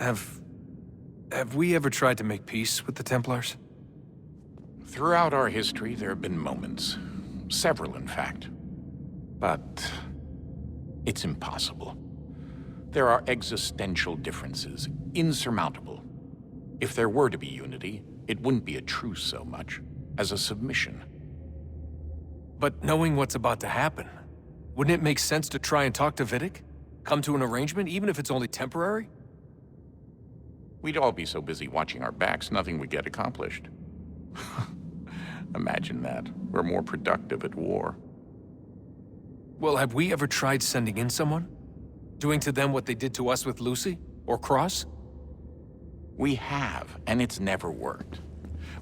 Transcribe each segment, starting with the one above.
Have we ever tried to make peace with the Templars? Throughout our history, there have been moments. Several, in fact. But it's impossible. There are existential differences, insurmountable. If there were to be unity, it wouldn't be a truce so much as a submission. But knowing what's about to happen, wouldn't it make sense to try and talk to Vidic? Come to an arrangement, even if it's only temporary? We'd all be so busy watching our backs, nothing would get accomplished. Imagine that. We're more productive at war. Well, have we ever tried sending in someone? Doing to them what they did to us with Lucy? Or Cross? We have, and it's never worked.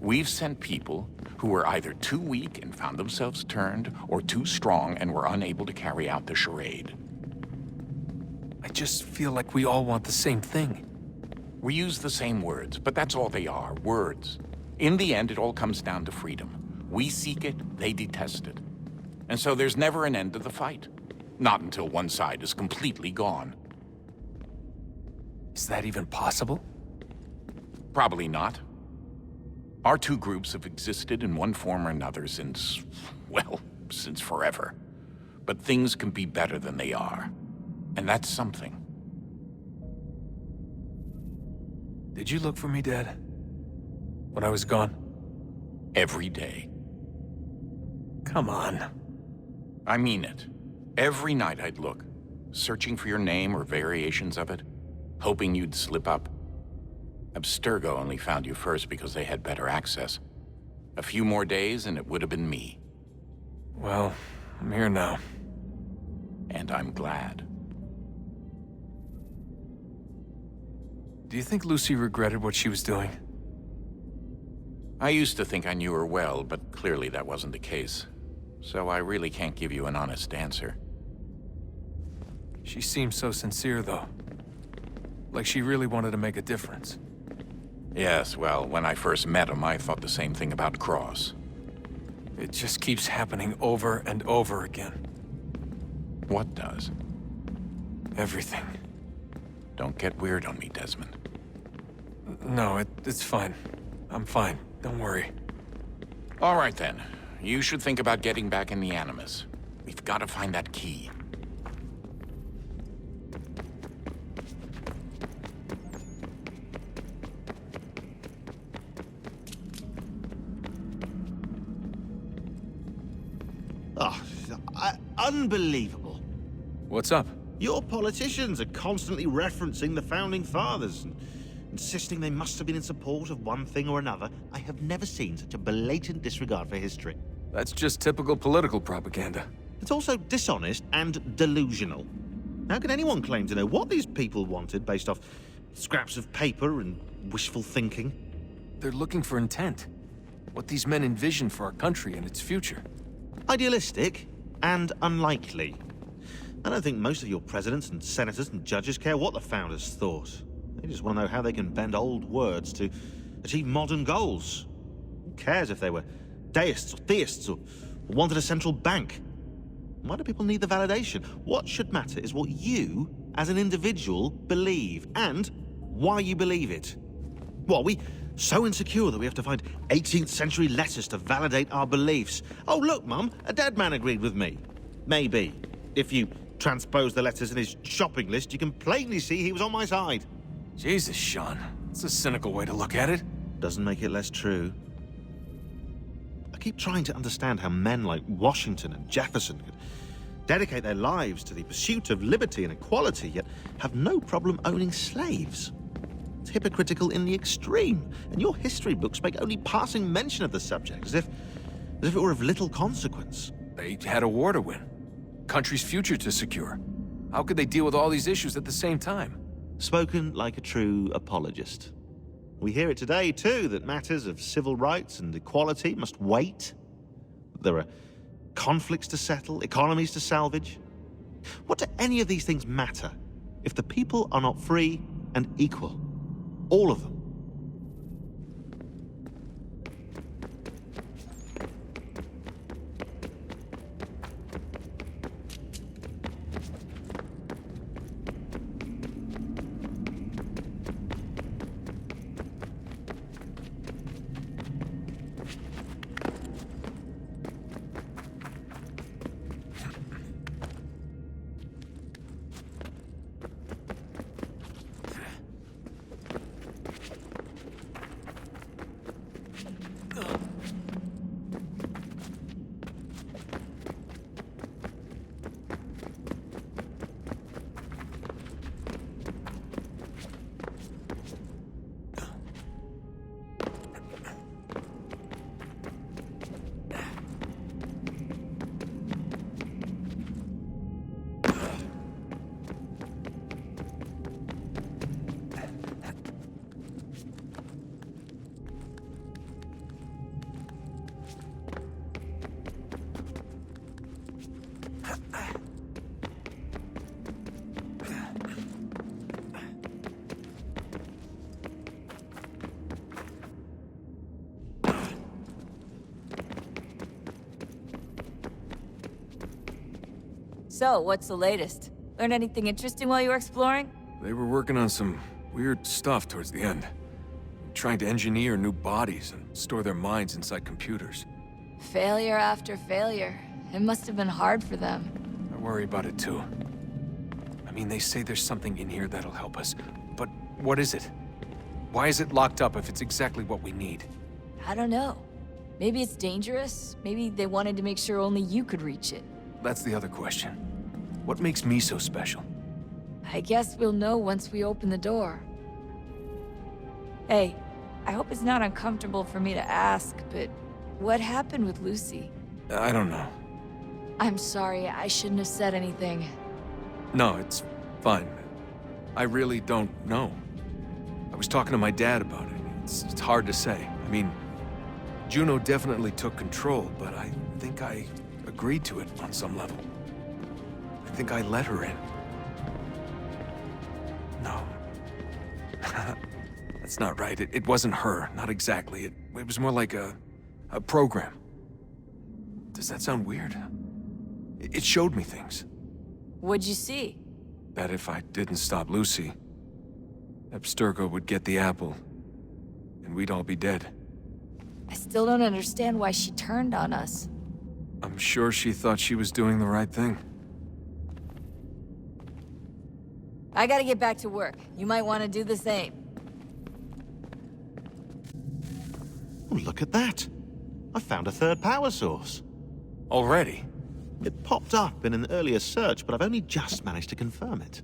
We've sent people who were either too weak and found themselves turned, or too strong and were unable to carry out the charade. I just feel like we all want the same thing. We use the same words, but that's all they are, words. In the end, it all comes down to freedom. We seek it, they detest it. And so there's never an end to the fight. Not until one side is completely gone. Is that even possible? Probably not. Our two groups have existed in one form or another since, well, since forever. But things can be better than they are. And that's something. Did you look for me, Dad? When I was gone? Every day. Come on. I mean it. Every night I'd look, searching for your name or variations of it, hoping you'd slip up. Abstergo only found you first because they had better access. A few more days and it would have been me. Well, I'm here now. And I'm glad. Do you think Lucy regretted what she was doing? I used to think I knew her well, but clearly that wasn't the case. So I really can't give you an honest answer. She seemed so sincere, though. Like she really wanted to make a difference. Yes, well, when I first met him, I thought the same thing about Cross. It just keeps happening over and over again. What does? Everything. Don't get weird on me, Desmond. No, it's fine. I'm fine. Don't worry. All right, then. You should think about getting back in the Animus. We've got to find that key. Oh, unbelievable. What's up? Your politicians are constantly referencing the Founding Fathers and insisting they must have been in support of one thing or another. I have never seen such a blatant disregard for history. That's just typical political propaganda. It's also dishonest and delusional. How can anyone claim to know what these people wanted based off scraps of paper and wishful thinking? They're looking for intent. What these men envision for our country and its future. Idealistic and unlikely. I don't think most of your presidents and senators and judges care what the founders thought. They just want to know how they can bend old words to achieve modern goals. Who cares if they were deists or theists or wanted a central bank? Why do people need the validation? What should matter is what you, as an individual, believe, and why you believe it. What, are we so insecure that we have to find 18th century letters to validate our beliefs? Oh, look, Mum, a dead man agreed with me. Maybe. If you transpose the letters in his shopping list, you can plainly see he was on my side. Jesus, Sean. That's a cynical way to look at it. Doesn't make it less true. I keep trying to understand how men like Washington and Jefferson could dedicate their lives to the pursuit of liberty and equality, yet have no problem owning slaves. It's hypocritical in the extreme, and your history books make only passing mention of the subject, as if it were of little consequence. They had a war to win. Country's future to secure. How could they deal with all these issues at the same time? Spoken like a true apologist. We hear it today, too, that matters of civil rights and equality must wait. There are conflicts to settle, economies to salvage. What do any of these things matter if the people are not free and equal? All of them. So, what's the latest? Learn anything interesting while you were exploring? They were working on some weird stuff towards the end. Trying to engineer new bodies and store their minds inside computers. Failure after failure. It must have been hard for them. I worry about it too. I mean, they say there's something in here that'll help us, but what is it? Why is it locked up if it's exactly what we need? I don't know. Maybe it's dangerous. Maybe they wanted to make sure only you could reach it. That's the other question. What makes me so special? I guess we'll know once we open the door. Hey, I hope it's not uncomfortable for me to ask, but what happened with Lucy? I don't know. I'm sorry, I shouldn't have said anything. No, it's fine. I really don't know. I was talking to my dad about it. It's hard to say. I mean, Juno definitely took control, but I think I agreed to it on some level. I think I let her in. No. That's not right. It wasn't her. Not exactly. It was more like a program. Does that sound weird? It showed me things. What'd you see? That if I didn't stop Lucy, Abstergo would get the apple, and we'd all be dead. I still don't understand why she turned on us. I'm sure she thought she was doing the right thing. I gotta get back to work. You might want to do the same. Oh, look at that. I found a third power source. Already? It popped up in an earlier search, but I've only just managed to confirm it.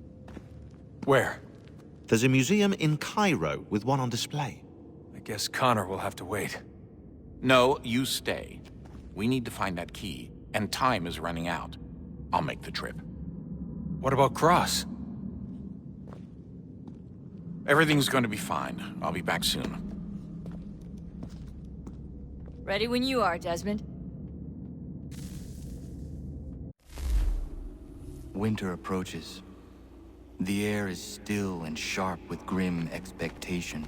Where? There's a museum in Cairo with one on display. I guess Connor will have to wait. No, you stay. We need to find that key, and time is running out. I'll make the trip. What about Cross? Everything's going to be fine. I'll be back soon. Ready when you are, Desmond. Winter approaches. The air is still and sharp with grim expectation.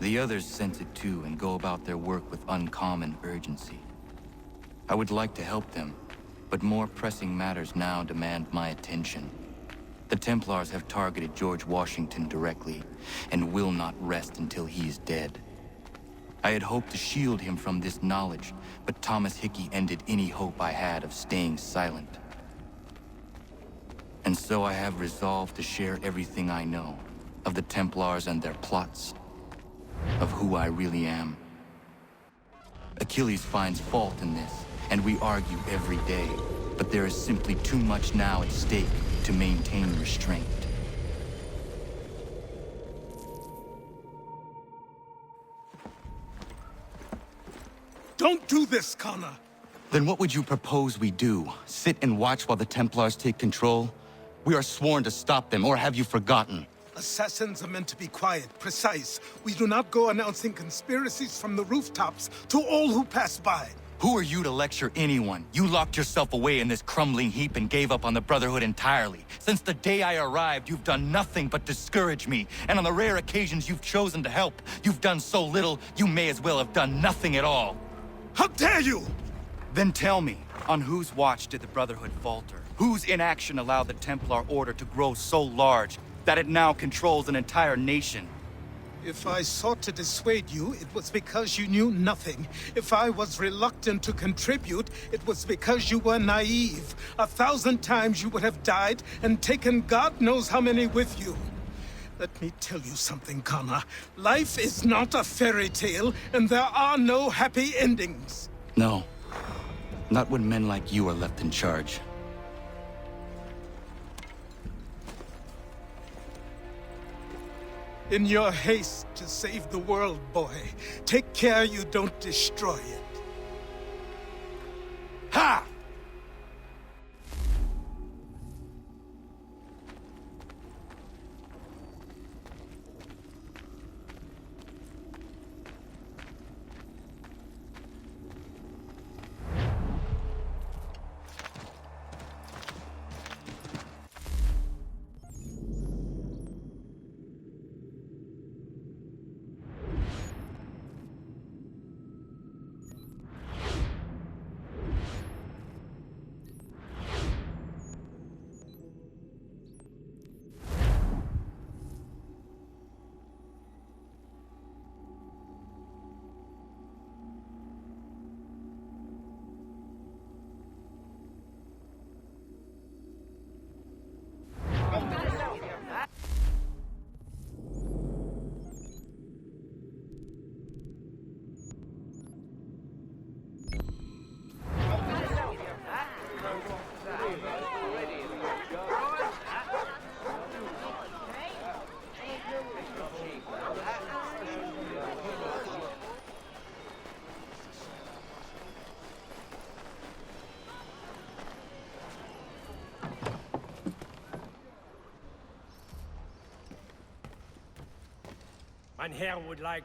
The others sense it too and go about their work with uncommon urgency. I would like to help them, but more pressing matters now demand my attention. The Templars have targeted George Washington directly, and will not rest until he is dead. I had hoped to shield him from this knowledge, but Thomas Hickey ended any hope I had of staying silent. And so I have resolved to share everything I know, of the Templars and their plots, of who I really am. Achilles finds fault in this, and we argue every day, but there is simply too much now at stake to maintain restraint. Don't do this, Connor! Then what would you propose we do? Sit and watch while the Templars take control? We are sworn to stop them, or have you forgotten? Assassins are meant to be quiet, precise. We do not go announcing conspiracies from the rooftops to all who pass by. Who are you to lecture anyone? You locked yourself away in this crumbling heap and gave up on the Brotherhood entirely. Since the day I arrived, you've done nothing but discourage me. And on the rare occasions you've chosen to help, you've done so little, you may as well have done nothing at all. How dare you! Then tell me, on whose watch did the Brotherhood falter? Whose inaction allowed the Templar Order to grow so large that it now controls an entire nation? If I sought to dissuade you, it was because you knew nothing. If I was reluctant to contribute, it was because you were naive. 1,000 times you would have died and taken God knows how many with you. Let me tell you something, Connor. Life is not a fairy tale, and there are no happy endings. No. Not when men like you are left in charge. In your haste to save the world, boy, take care you don't destroy it. Ha! Mein Herr would like...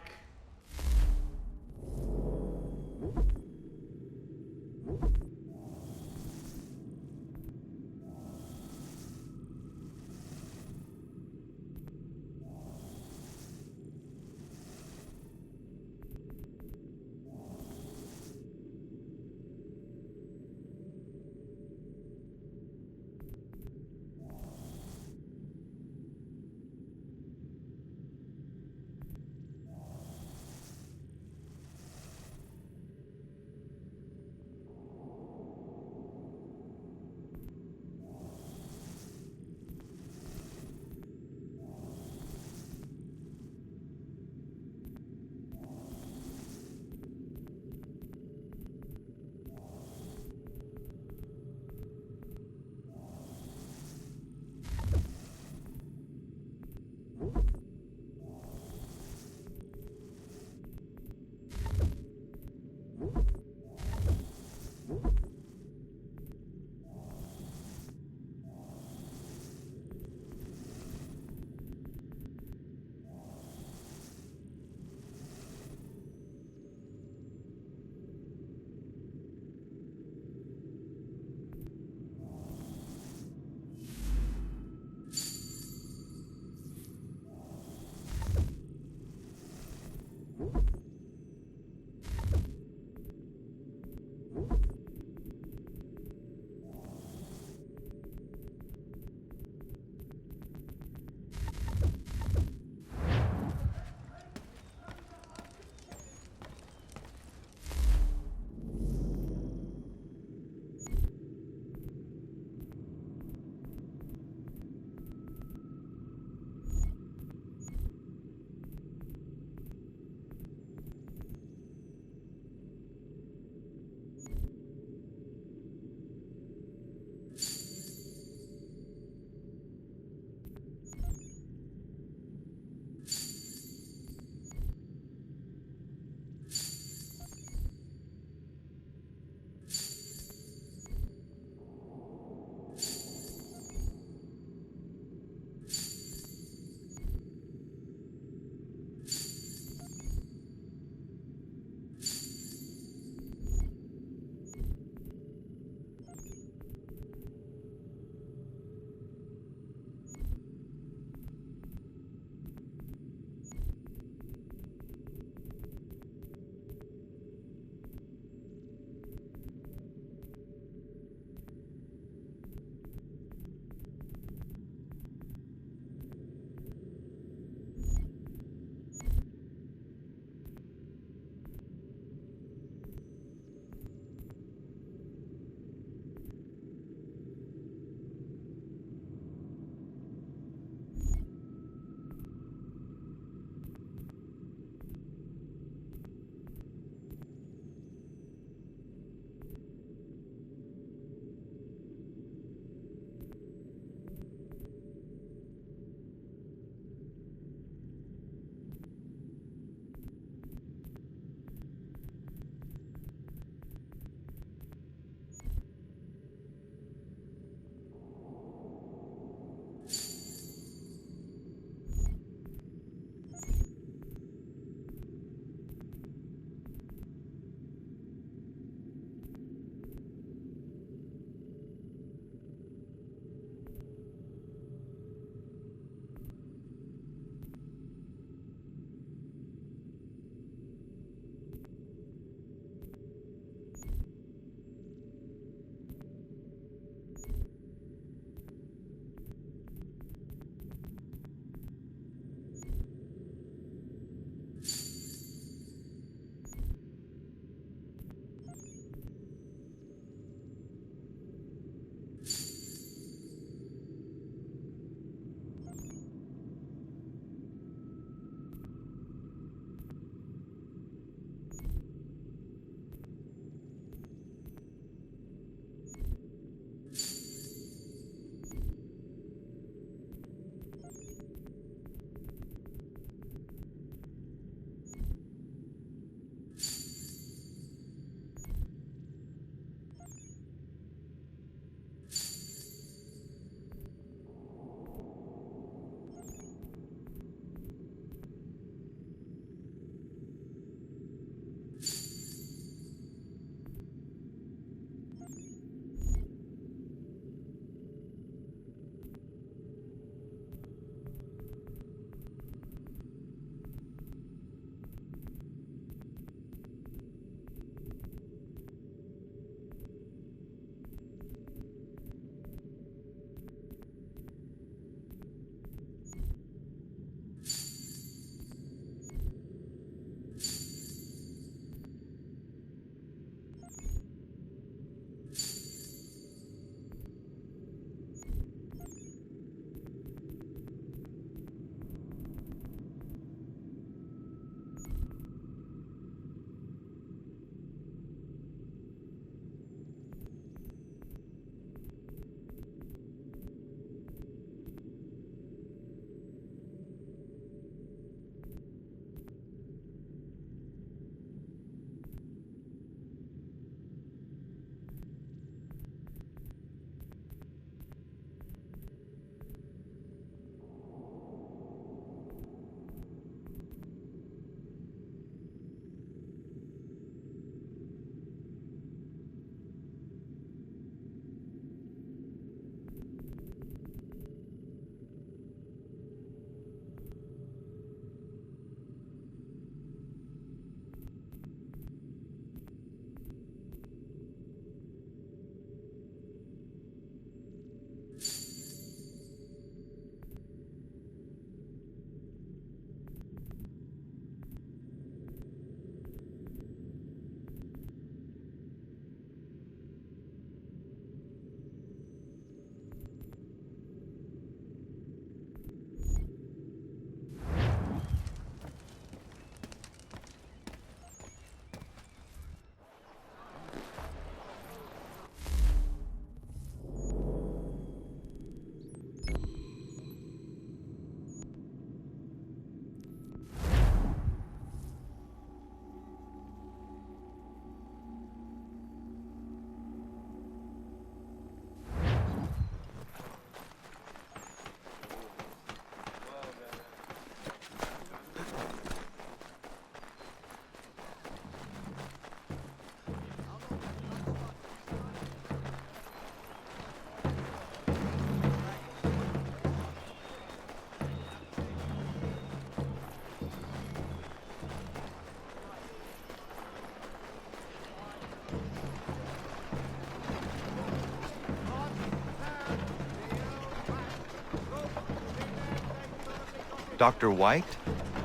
Dr. White?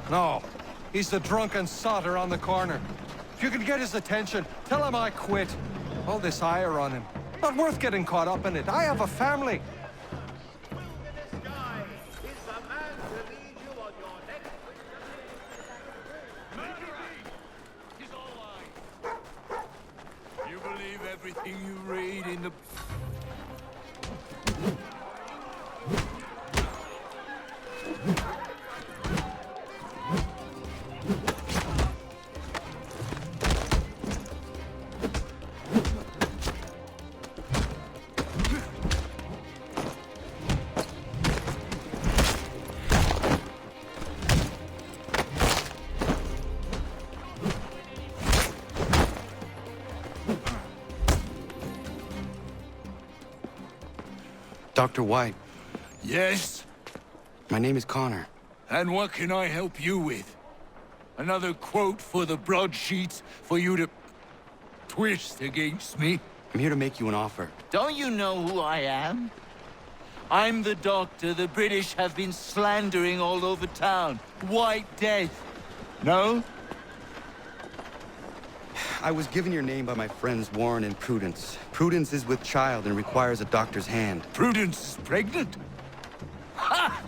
No, he's the drunken sotter on the corner. If you can get his attention, tell him I quit. All this ire on him. Not worth getting caught up in it. I have a family. You believe everything you read in the... Dr. White, Yes? my name is Connor. And what can I help you with? Another quote for the broadsheets for you to twist against me? I'm here to make you an offer. Don't you know who I am? I'm the doctor the British have been slandering all over town. White Death. No? I was given your name by my friends Warren and Prudence. Prudence is with child and requires a doctor's hand. Prudence is pregnant? Ha!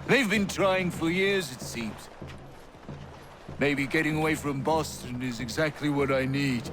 They've been trying for years, it seems. Maybe getting away from Boston is exactly what I need.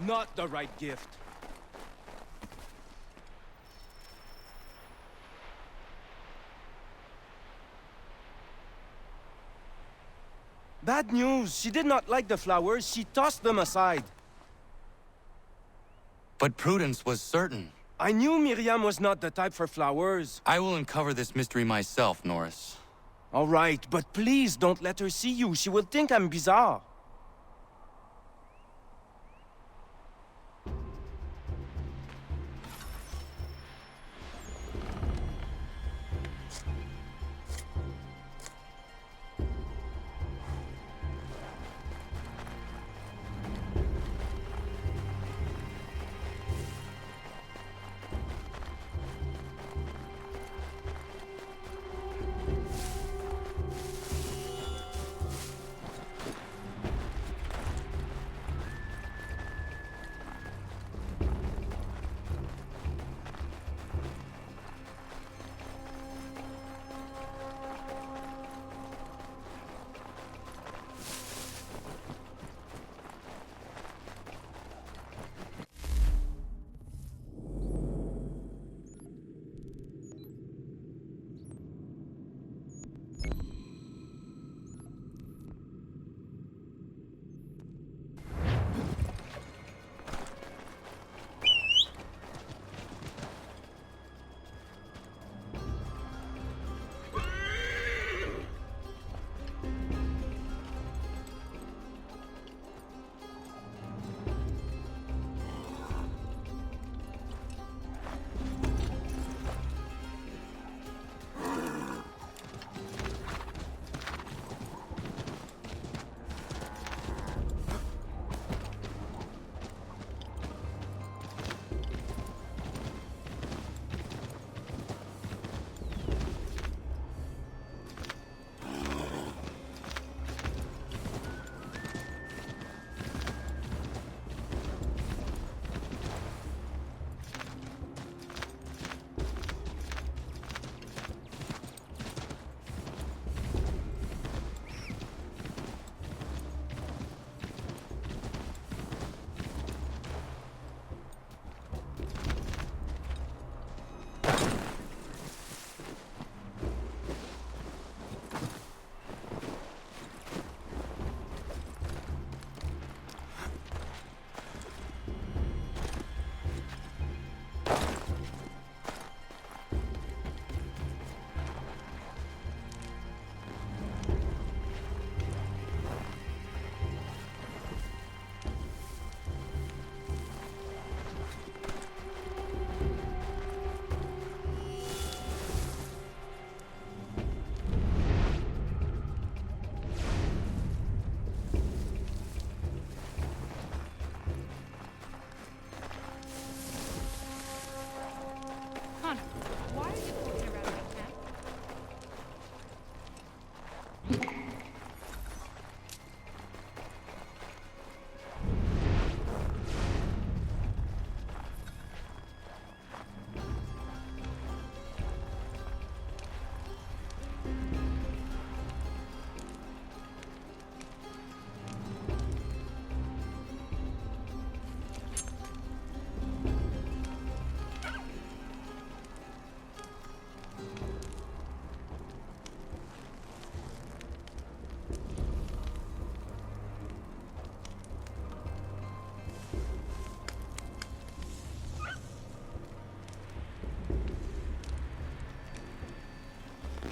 Not the right gift. Bad news. She did not like the flowers. She tossed them aside. But Prudence was certain. I knew Miriam was not the type for flowers. I will uncover this mystery myself, Norris. All right, but please don't let her see you. She will think I'm bizarre.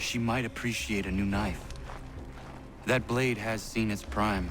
she might appreciate a new knife. That blade has seen its prime.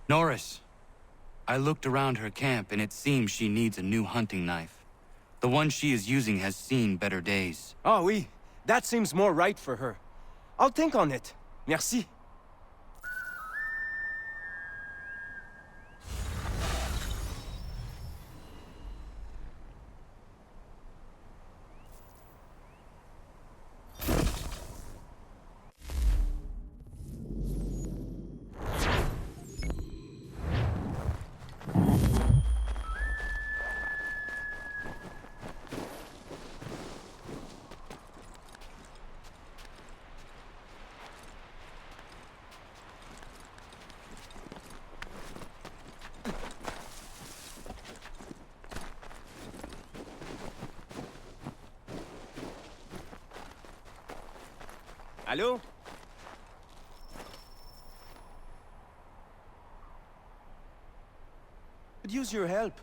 Norris, I looked around her camp and it seems she needs a new hunting knife. The one she is using has seen better days. Ah oui, that seems more right for her. I'll think on it. Merci. Allô? Could use your help.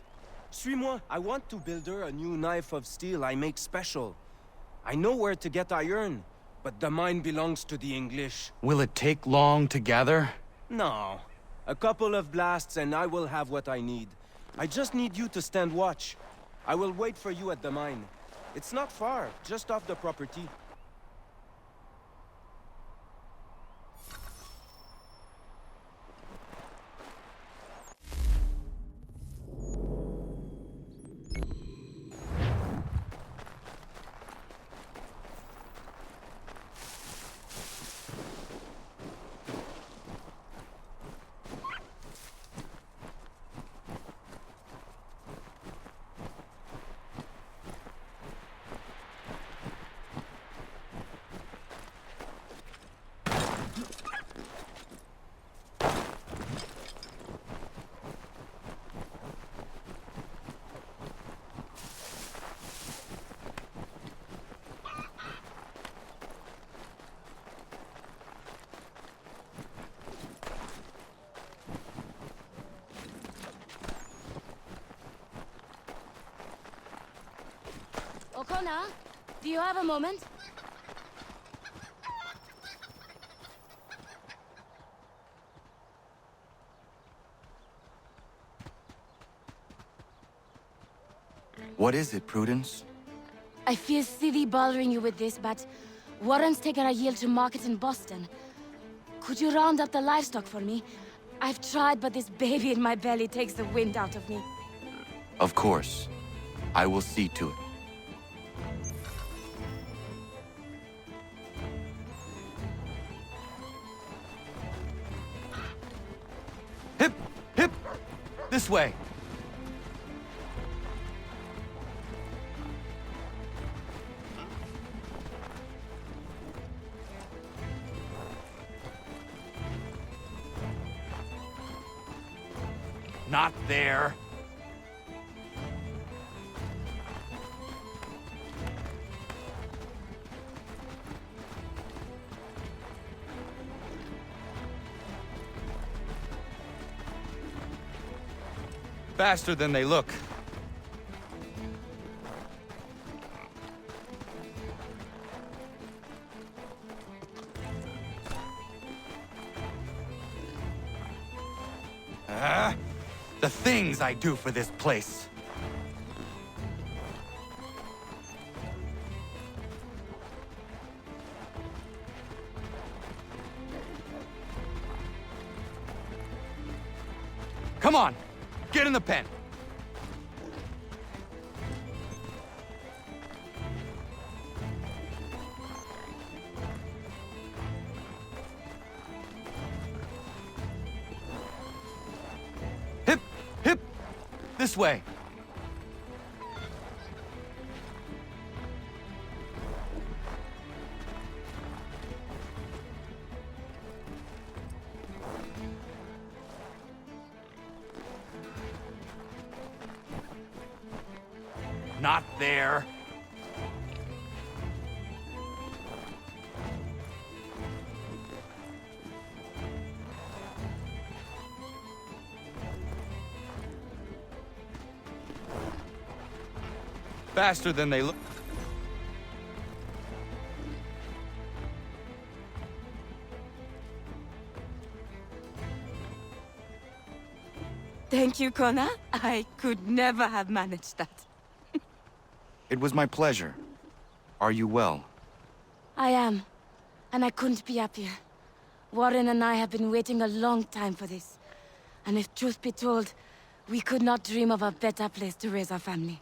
Suis-moi. I want to build her a new knife of steel I make special. I know where to get iron, but the mine belongs to the English. Will it take long to gather? No. A couple of blasts and I will have what I need. I just need you to stand watch. I will wait for you at the mine. It's not far, just off the property. O'Connor, do you have a moment? What is it, Prudence? I feel silly bothering you with this, but Warren's taken a yield to market in Boston. Could you round up the livestock for me? I've tried, but this baby in my belly takes the wind out of me. Of course. I will see to it. Hip! Hip! This way! Not there. Faster than they look. The things I do for this place. Come on, get in the pen. Hip, hip, this way. Not there. Faster than they look. Thank you, Connor. I could never have managed that. It was my pleasure. Are you well? I am. And I couldn't be happier. Warren and I have been waiting a long time for this. And if truth be told, we could not dream of a better place to raise our family.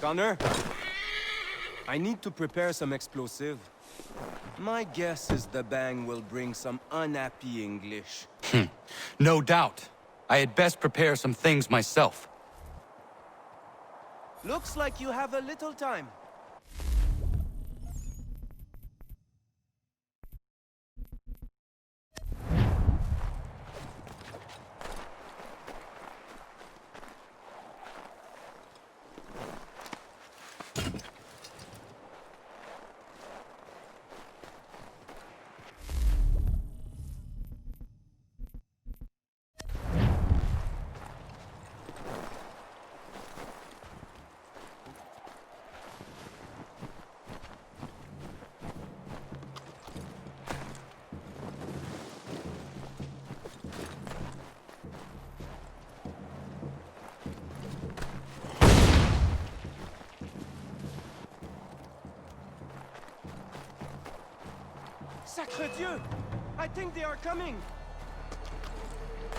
Connor? I need to prepare some explosive. My guess is the bang will bring some unhappy English. No doubt. I had best prepare some things myself. Looks like you have a little time. Sacre Dieu! I think they are coming!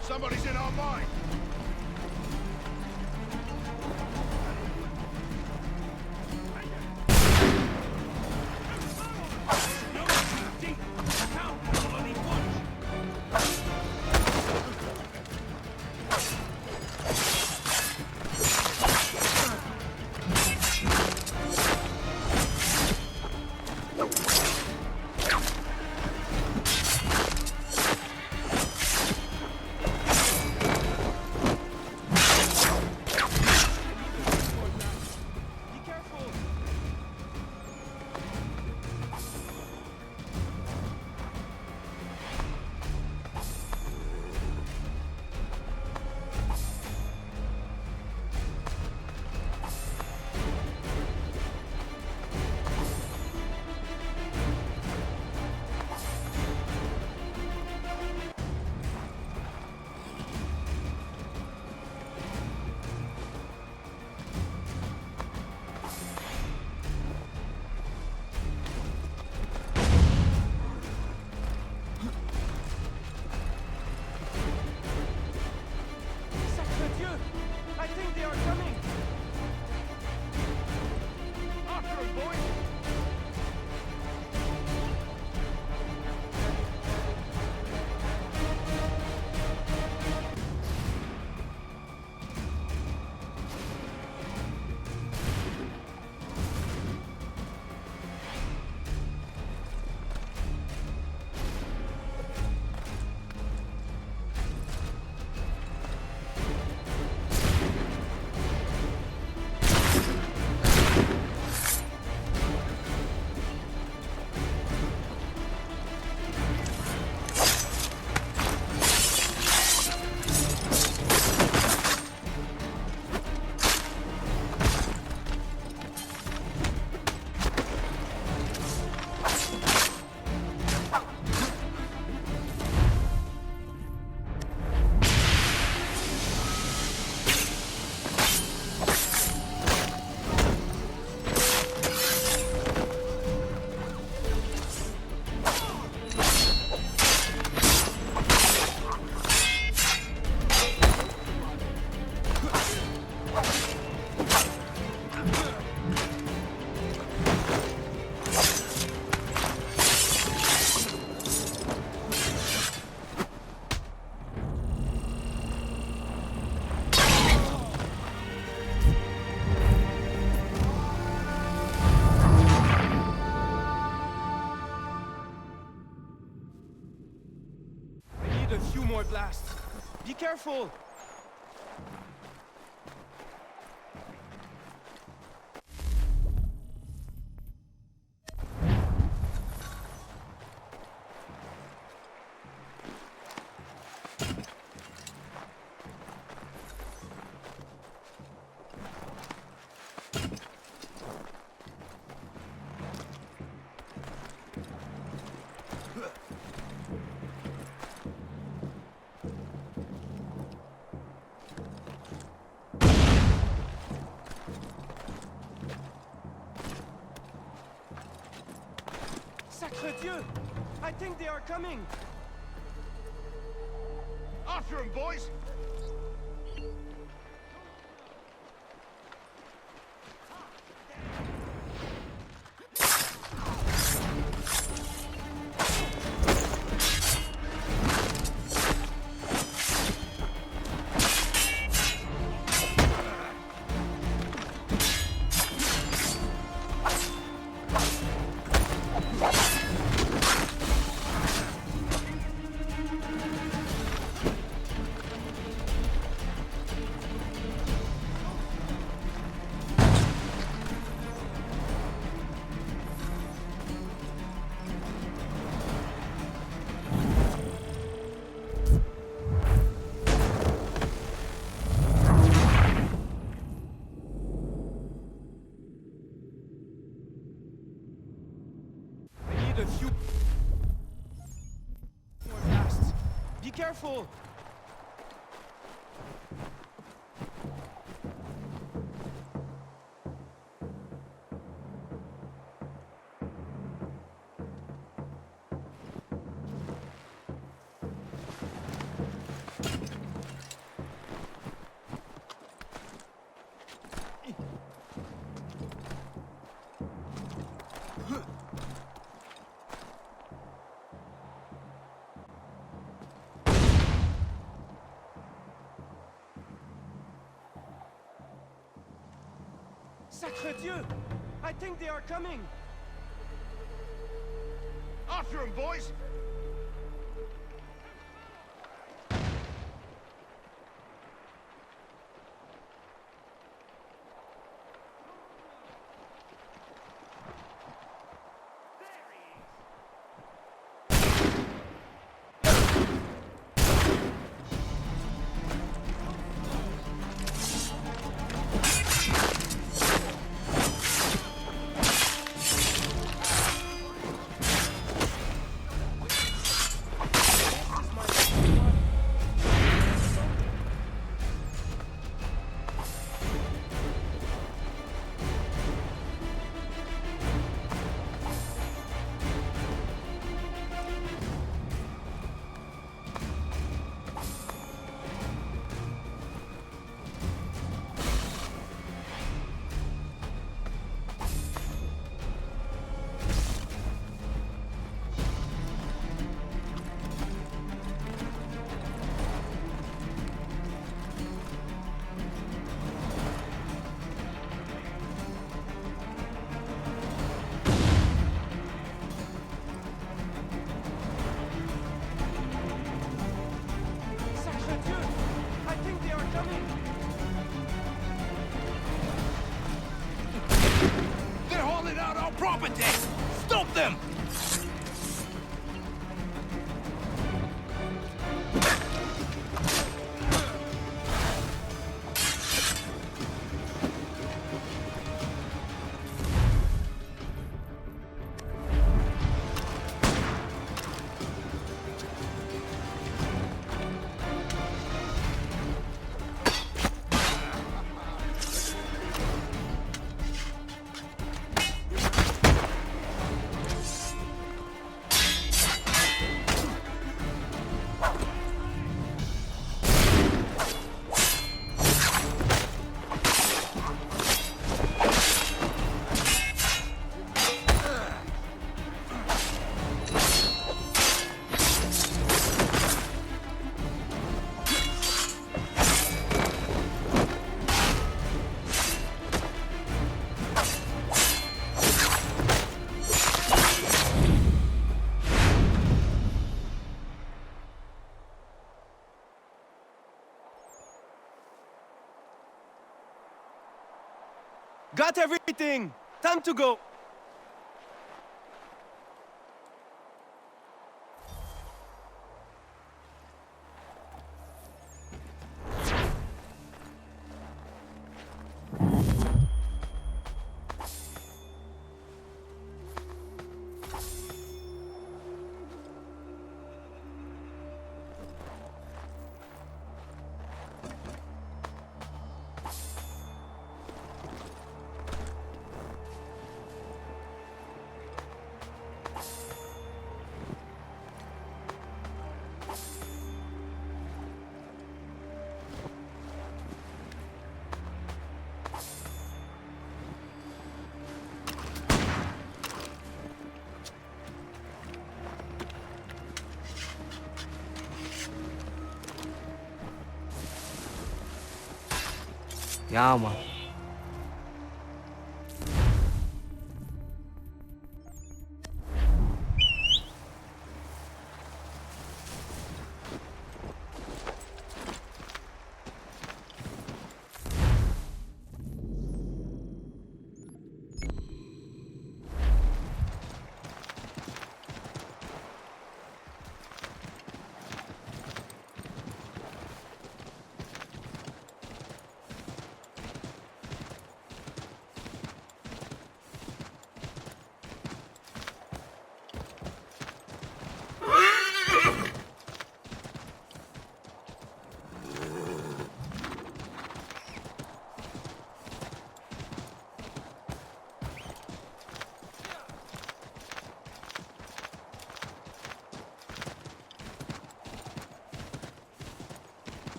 Somebody's in our mine! Blast! Be careful! Sacre Dieu! I think they are coming! After them, boys! careful! Sacre Dieu! I think they are coming! After him, boys! Property! Stop them! Got everything! Time to go! Ja, man.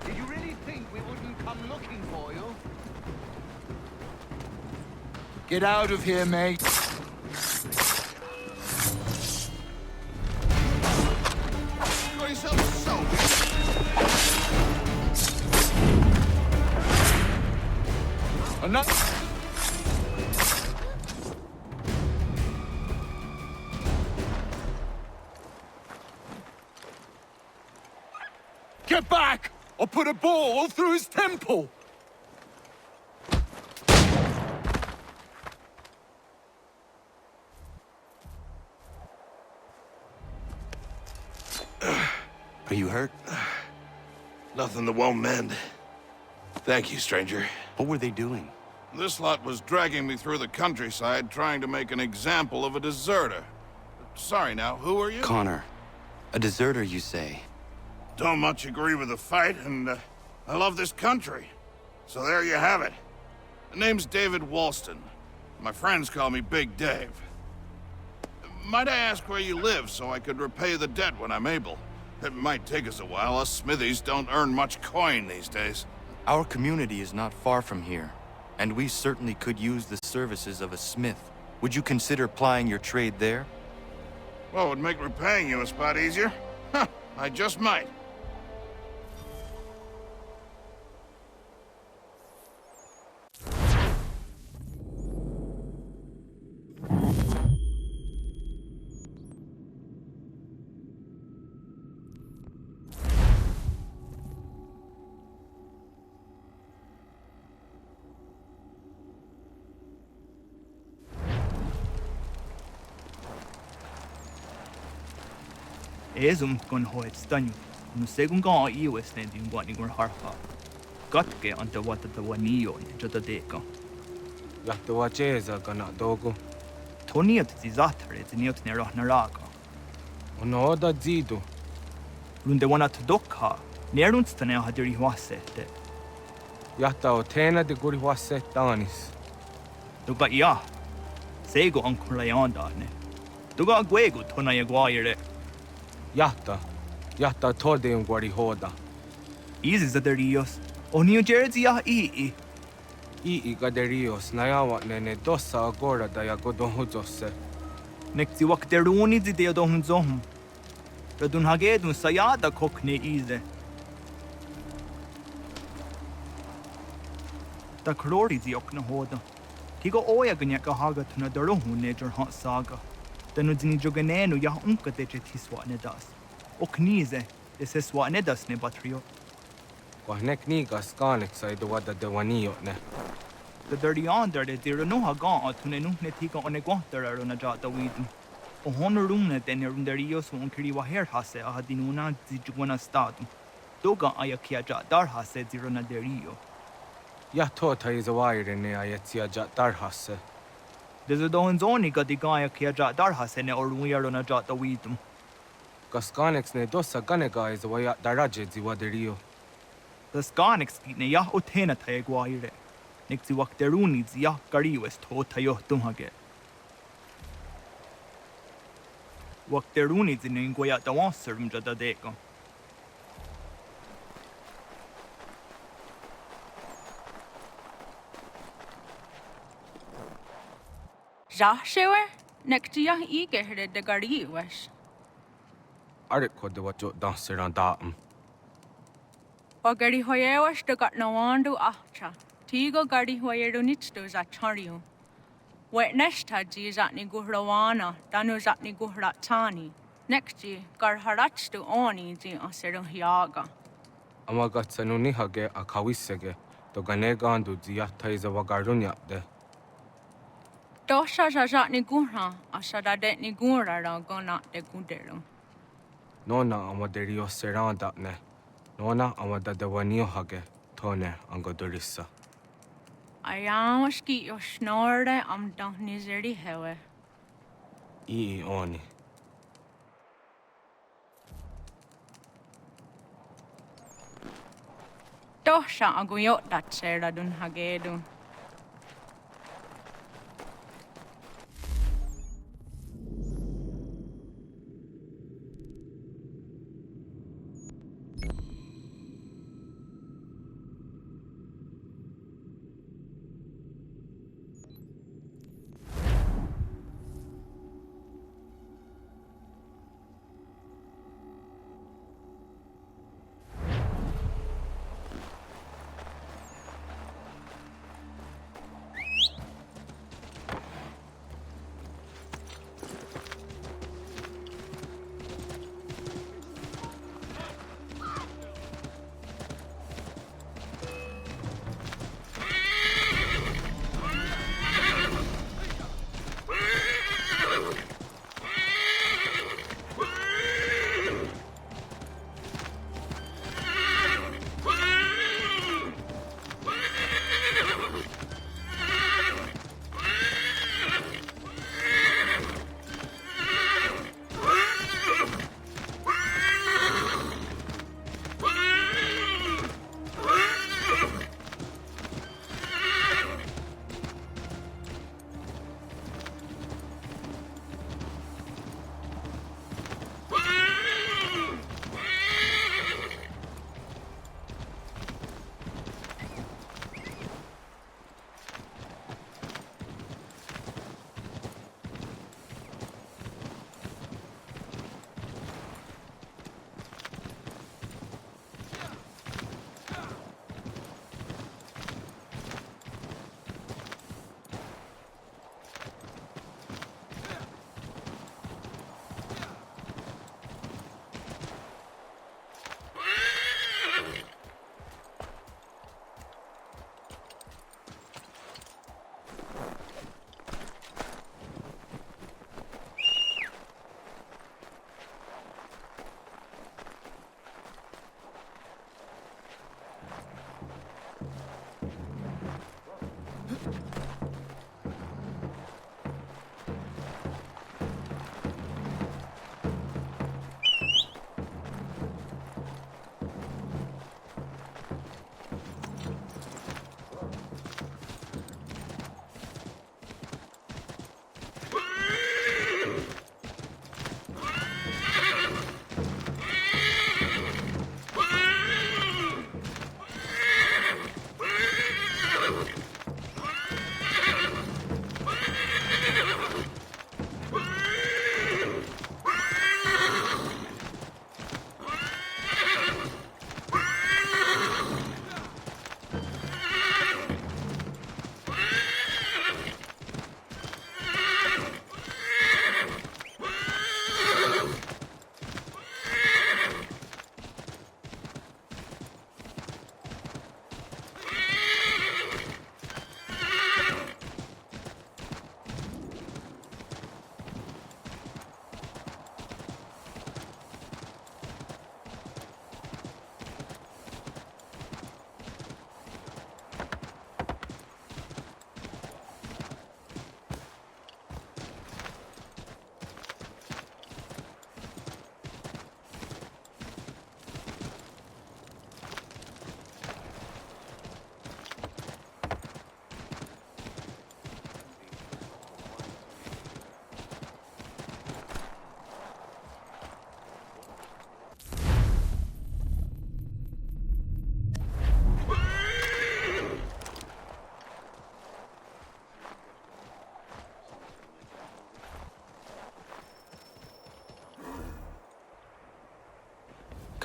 Did you really think we wouldn't come looking for you? Get out of here, mate. Got yourself sold. Enough. Get back! Or put a ball through his temple! Are you hurt? Nothing that won't mend. Thank you, stranger. What were they doing? This lot was dragging me through the countryside trying to make an example of a deserter. Sorry now, who are you? Connor. A deserter, you say? Don't much agree with the fight, and I love this country. So there you have it. The name's David Walston. My friends call me Big Dave. Might I ask where you live so I could repay the debt when I'm able? It might take us a while. Us smithies don't earn much coin these days. Our community is not far from here, and we certainly could use the services of a smith. Would you consider plying your trade there? Well, would make repaying you a spot easier? Huh, I just might. Ezum gon hoit stanyu. No segun ga iu estending wani gur harpa. Katke anta wata the wanio jota deka. Yahta wacheza gana dogo. Toniat zizatare ziniot nerah naraga. Ono da zido. Runde wana tdokha. Nerunstane hadiri wasete. Yahta otena de guri waset danis. Duga ya. Sego ankula yandane. Duga gwego tona yagwaire. Yahta. Yatta tode guari hoda. Easy za derios. O New Jersey ya ii. I gaderios nayawa nene dosa agora da yagodon huzose. Nekti wakteruni zi deo dohun zohum. Radun hagedun sayada kokne ize. Da krori zi okna hoda. Tigo oya ganya ka hagat na darohun nejer hot saga. Danu zini joganenu ya unka deje tiswa ne das. Oknize, ese swa ne das ne batrio. Kwahnek niga skanek sa idwada dewanio ne. The dirty under the zero no haga to ne ne tika on a guanter on a jata weedin. O honorune then runderios won kiriwa hair hase a hadinuna zijuana stadum. Doga ayakia dar hase zero na derio. Ya tota is a wire ne ayatia jat dar hase. There's a don zoni got the guy kia dar hase ne or we are on a jata weedum. Kaskanex ne dosa ganega is a way at daraje ziwaderio. The scarnix ne ya utena taeguire. Nixi wakteruni zia kari west ho tayo tumhage. Wakteruni zin ingoya da wanserum jada deko. Joshua, nektia ige herde de gari was. Arik ko de wajo danser an daam. O gari hoyewas de got no wandu ahcha. Tigo gari hoyeru nitsto za chario. Wet nesta ji zatni guhrawana, danu zatni guhratani. Nekti gar harachtu oni ji aseru hiaga. Amagatsanuni hage akawisege, to ganegandu ziata is a wagarunya de. Dosha zatni guhra, asada detni gura gona de guderu. Nona amaderio seranda ne. Nona amada dewanio hage, tone angodurissa. Ayamas ki yo snorde am dang nizeri hewe. I oni. Dosha aguyot dat sera dun hagedu.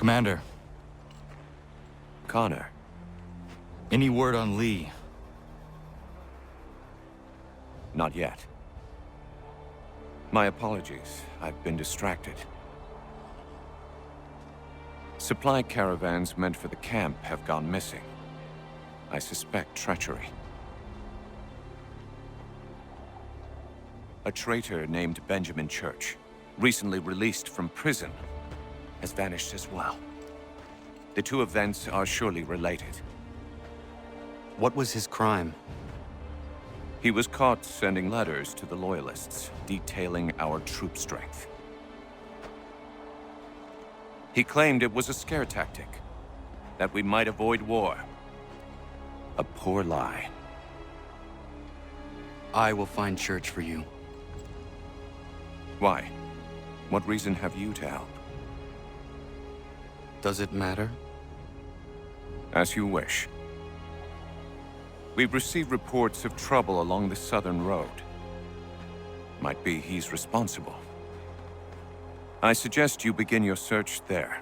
Commander. Connor. Any word on Lee? Not yet. My apologies. I've been distracted. Supply caravans meant for the camp have gone missing. I suspect treachery. A traitor named Benjamin Church, recently released from prison, has vanished as well. The two events are surely related. What was his crime? He was caught sending letters to the Loyalists, detailing our troop strength. He claimed it was a scare tactic, that we might avoid war. A poor lie. I will find Church for you. Why? What reason have you to help? Does it matter? As you wish. We've received reports of trouble along the southern road. Might be he's responsible. I suggest you begin your search there.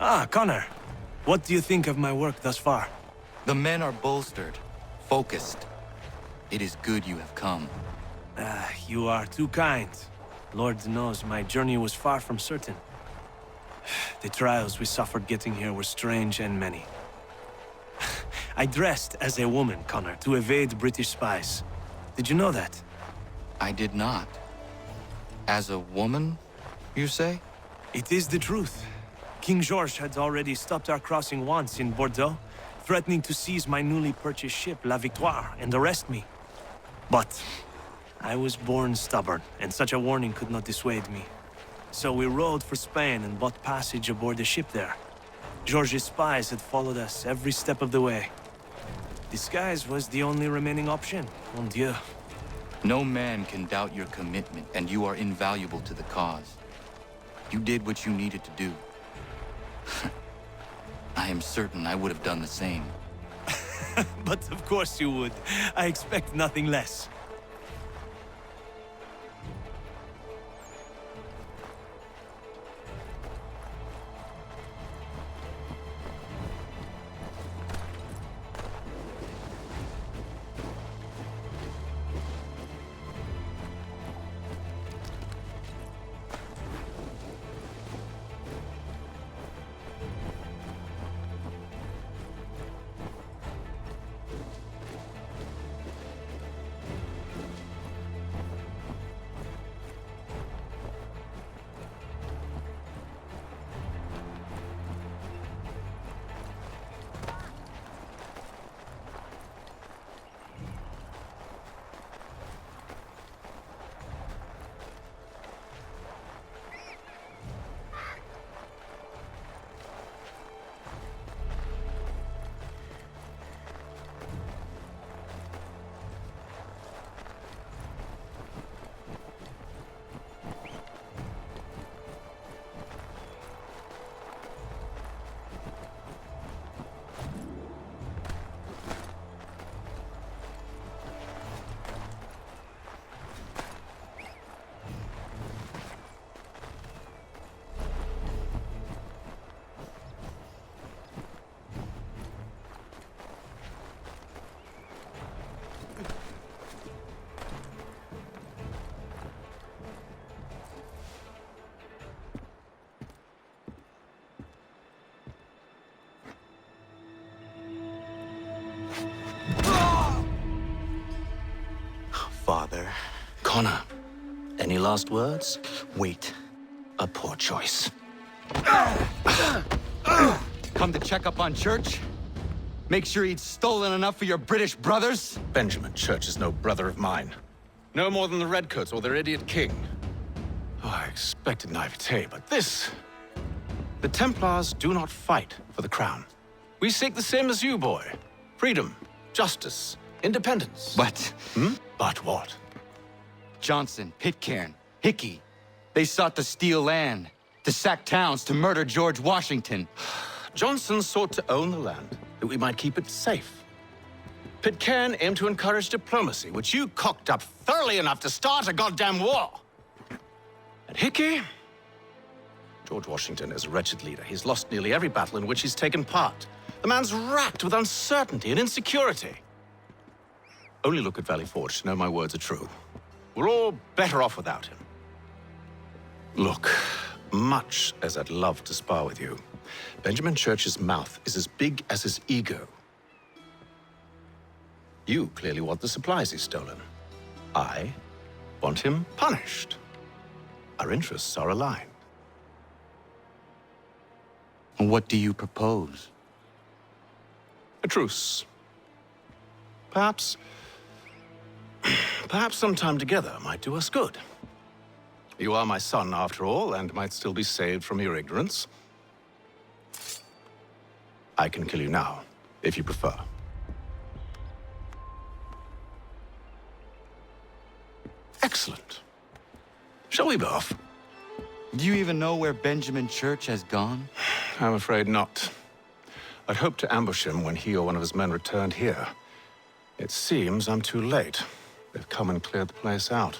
Ah, Connor. What do you think of my work thus far? The men are bolstered, focused. It is good you have come. You are too kind. Lord knows my journey was far from certain. The trials we suffered getting here were strange and many. I dressed as a woman, Connor, to evade British spies. Did you know that? I did not. As a woman, you say? It is the truth. King George had already stopped our crossing once in Bordeaux, threatening to seize my newly purchased ship, La Victoire, and arrest me. But I was born stubborn, and such a warning could not dissuade me. So we rode for Spain and bought passage aboard the ship there. George's spies had followed us every step of the way. Disguise was the only remaining option, mon Dieu. No man can doubt your commitment, and you are invaluable to the cause. You did what you needed to do. I am certain I would have done the same. But of course you would. I expect nothing less. Father. Connor, any last words? Wait. A poor choice. Come to check up on Church? Make sure he'd stolen enough for your British brothers? Benjamin Church is no brother of mine. No more than the Redcoats or their idiot king. Oh, I expected naivete, but this... The Templars do not fight for the crown. We seek the same as you, boy. Freedom, justice, independence. But... But what? Johnson, Pitcairn, Hickey. They sought to steal land, to sack towns, to murder George Washington. Johnson sought to own the land, that we might keep it safe. Pitcairn aimed to encourage diplomacy, which you cocked up thoroughly enough to start a goddamn war. And Hickey? George Washington is a wretched leader. He's lost nearly every battle in which he's taken part. The man's racked with uncertainty and insecurity. Only look at Valley Forge to know my words are true. We're all better off without him. Look, much as I'd love to spar with you, Benjamin Church's mouth is as big as his ego. You clearly want the supplies he's stolen. I want him punished. Our interests are aligned. What do you propose? A truce. Perhaps some time together might do us good. You are my son, after all, and might still be saved from your ignorance. I can kill you now, if you prefer. Excellent. Shall we be off? Do you even know where Benjamin Church has gone? I'm afraid not. I'd hoped to ambush him when he or one of his men returned here. It seems I'm too late. They've come and cleared the place out.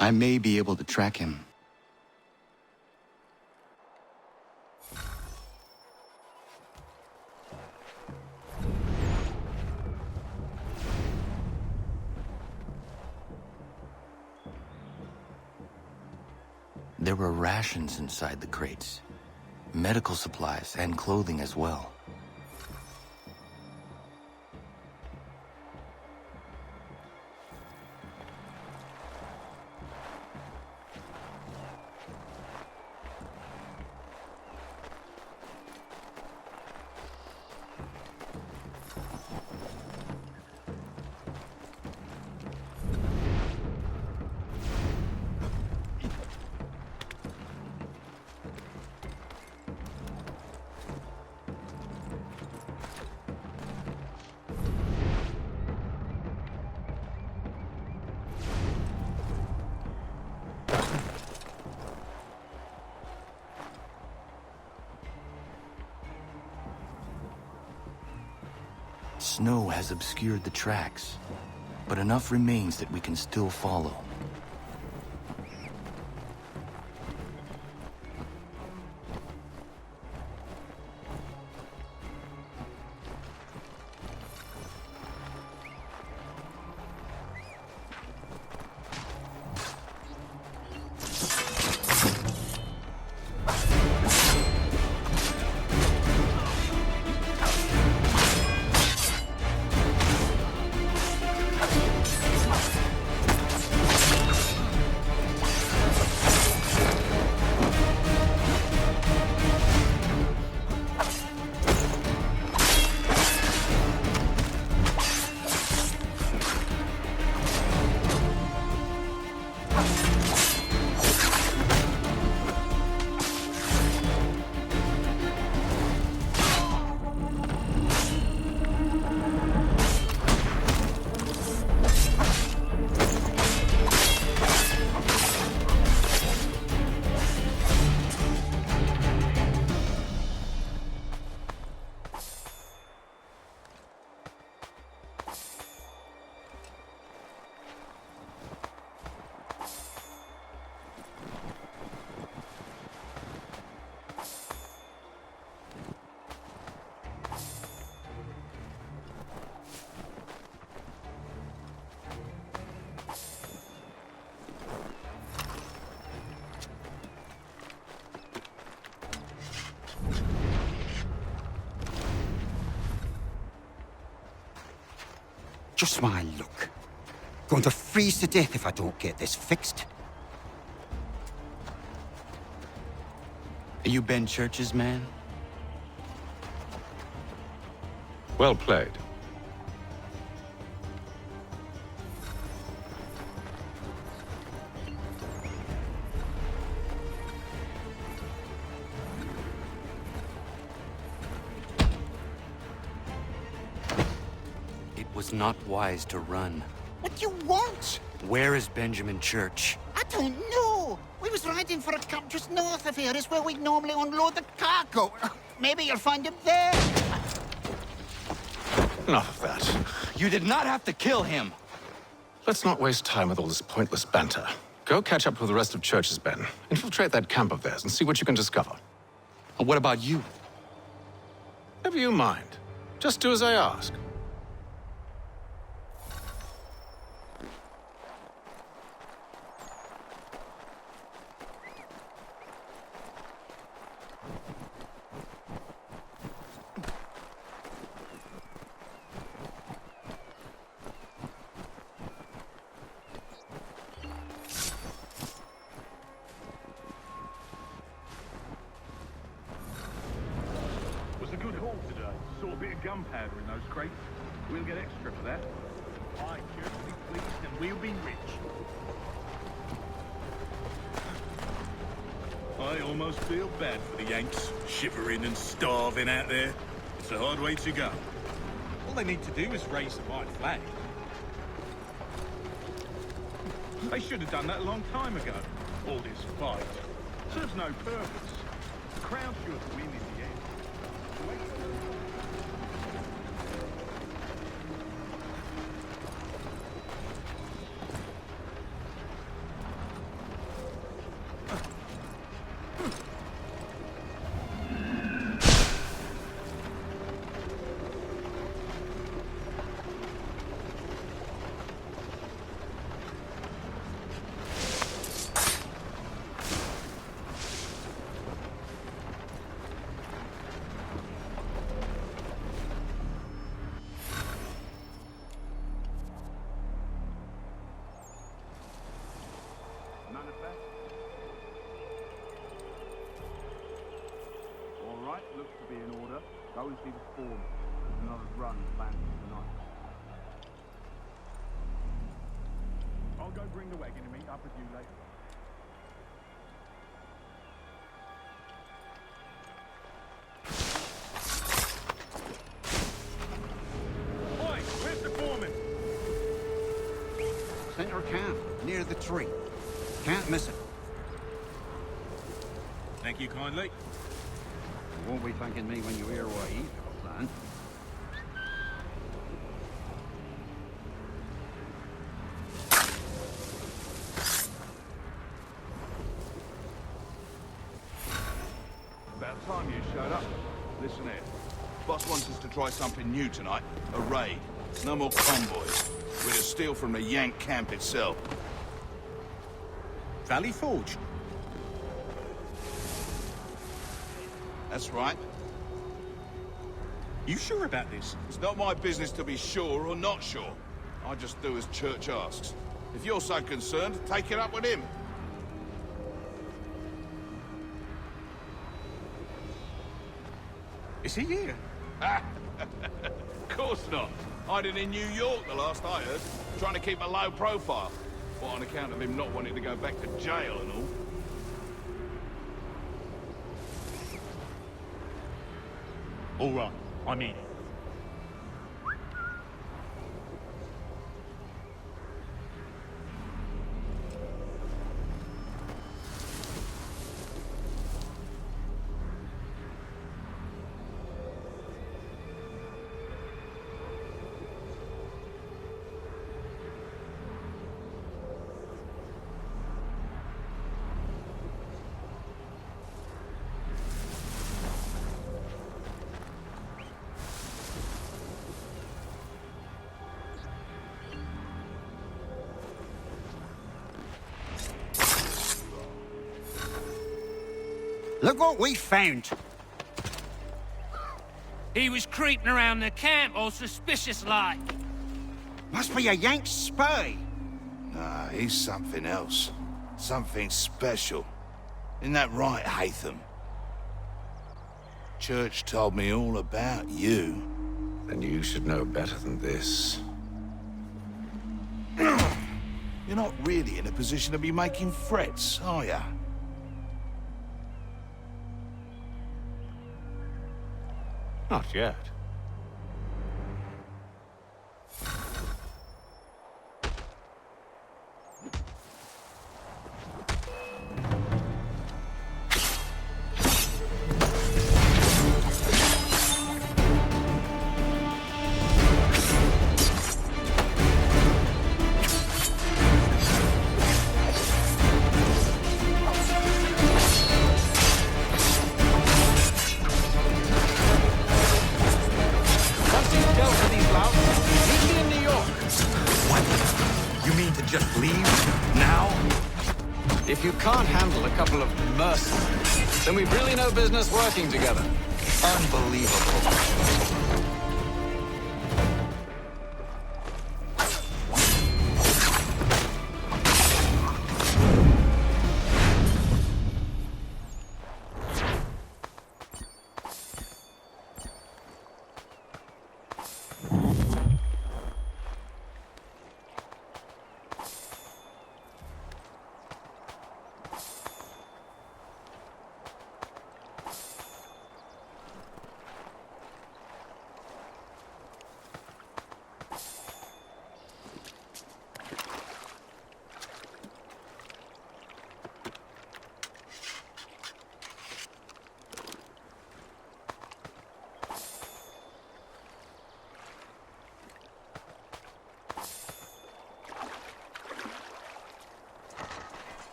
I may be able to track him. There were rations inside the crates, medical supplies and clothing as well. Snow has obscured the tracks, but enough remains that we can still follow. Just my luck. Going to freeze to death if I don't get this fixed. Are you Ben Church's man? Well played. It was not wise to run. What do you want? Where is Benjamin Church? I don't know. We was riding for a camp just north of here. It's where we normally unload the cargo. Maybe you'll find him there. Enough of that. You did not have to kill him. Let's not waste time with all this pointless banter. Go catch up with the rest of Church's men. Infiltrate that camp of theirs and see what you can discover. And what about you? Never you mind. Just do as I ask. Was a good haul today. Saw a bit of gunpowder in those crates. We'll get extra for that. Aye, Church will be pleased and we'll be rich. I almost feel bad for the Yanks, shivering and starving out there. It's a hard way to go. All they need to do is raise the white flag. They should have done that a long time ago. All this fight serves no purpose. The crowd should win in the end. All right, looks to be in order. Go and see the foreman. There's another run planned for tonight. I'll go bring the wagon and meet up with you later. Oi, where's the foreman? Center camp, near the tree. Can't miss it. Thank you kindly. You won't be thanking me when you hear what he's got planned. About time you showed up. Listen here. Boss wants us to try something new tonight. A raid. No more convoys. We're to steal from the Yank camp itself. Valley Forge. That's right. You sure about this? It's not my business to be sure or not sure. I just do as Church asks. If you're so concerned, take it up with him. Is he here? Of course not. Hiding in New York, the last I heard. Trying to keep a low profile. What, on account of him not wanting to go back to jail and all? All right, I'm in. Look what we found. He was creeping around the camp all suspicious-like. Must be a Yank spy. Nah, he's something else. Something special. Isn't that right, Hatham? Church told me all about you. Then you should know better than this. You're not really in a position to be making threats, are ya? Not yet. Leave? Now? If you can't handle a couple of mercenaries, then we've really no business working together. Unbelievable.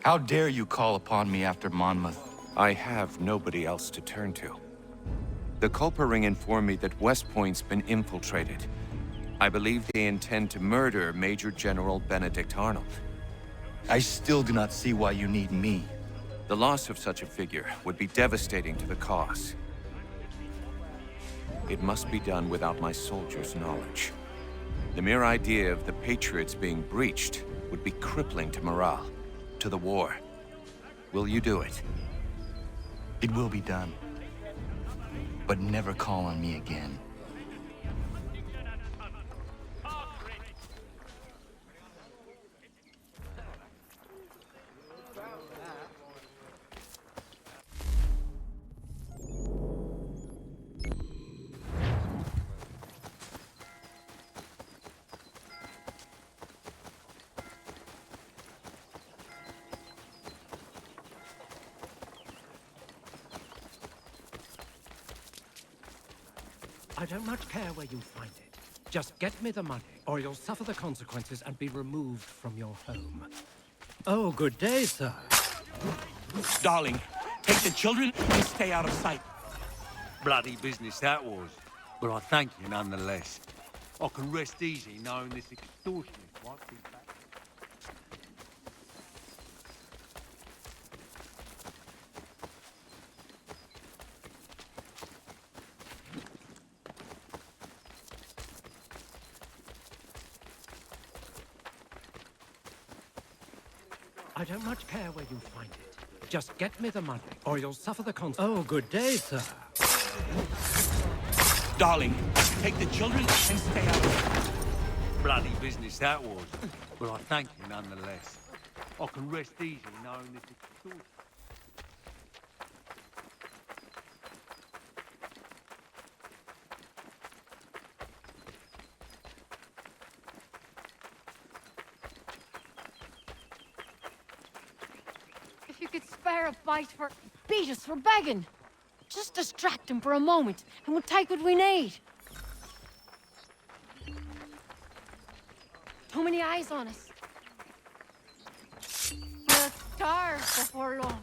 How dare you call upon me after Monmouth? I have nobody else to turn to. The Culper Ring informed me that West Point's been infiltrated. I believe they intend to murder Major General Benedict Arnold. I still do not see why you need me. The loss of such a figure would be devastating to the cause. It must be done without my soldiers' knowledge. The mere idea of the Patriots being breached would be crippling to morale, to the war. Will you do it? It will be done. But never call on me again. I don't much care where you find it. Just get me the money, or you'll suffer the consequences and be removed from your home. Oh, good day, sir. Darling, take the children and stay out of sight. Bloody business that was. But I thank you nonetheless. I can rest easy knowing this extortionist won't be back. I don't much care where you find it. Just get me the money, or you'll suffer the consequences. Oh, good day, sir. Darling, take the children and stay out of sight. Bloody business that was. But I thank you nonetheless. I can rest easy knowing this extortionist. you could spare a bite for... Beat us for begging. Just distract him for a moment, and we'll take what we need. Too many eyes on us. We'll starve before long.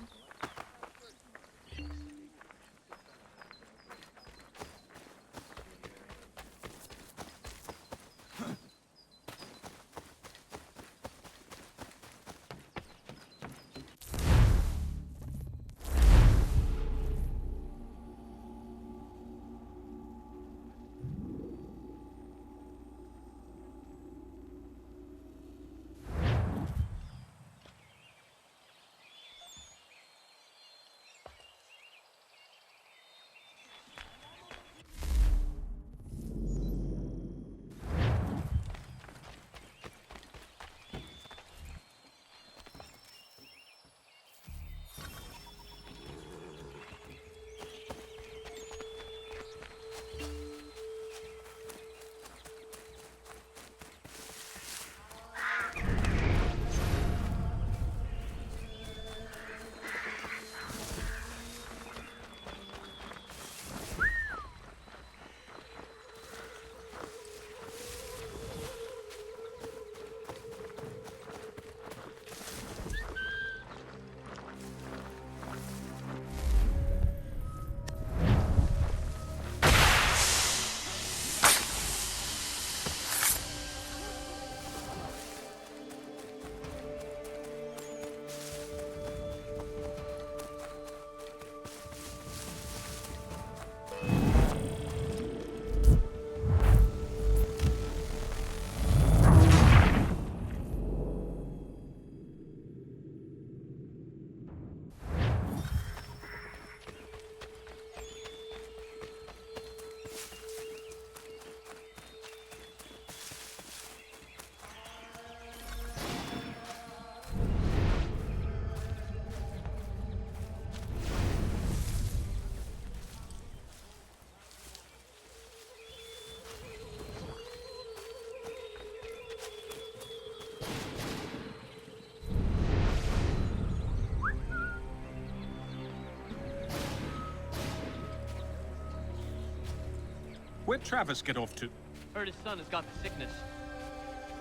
Where'd Travis get off to? Heard his son has got the sickness.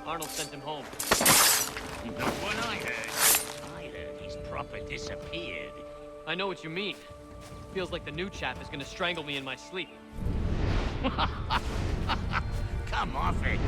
Arnold sent him home. Not what I heard he's proper disappeared. I know what you mean. Feels like the new chap is gonna strangle me in my sleep. Come off it.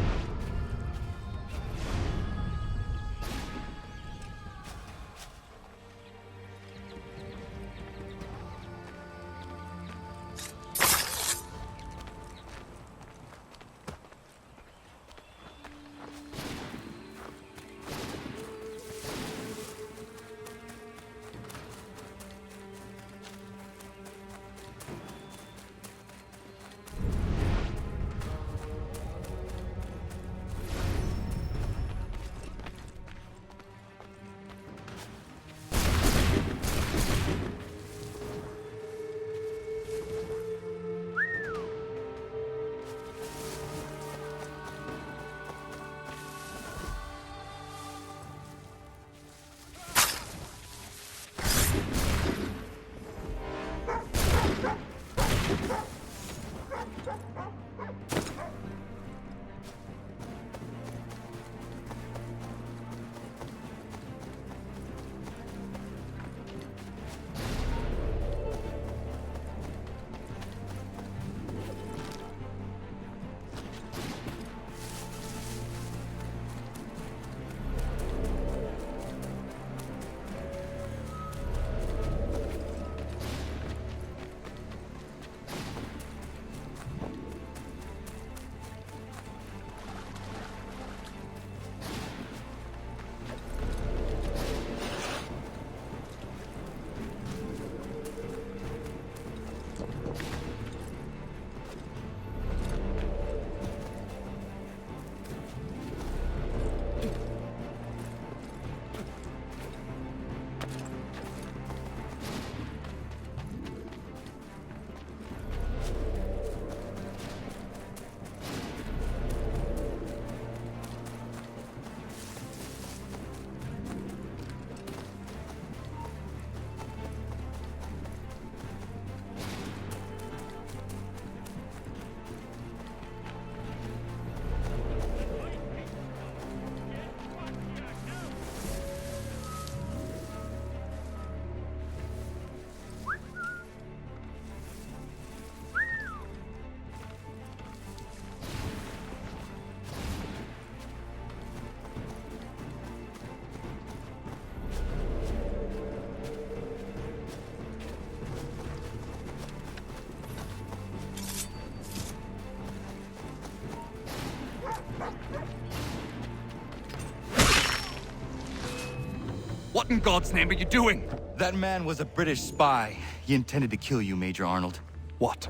What in God's name are you doing? That man was a British spy. He intended to kill you, Major Arnold. What?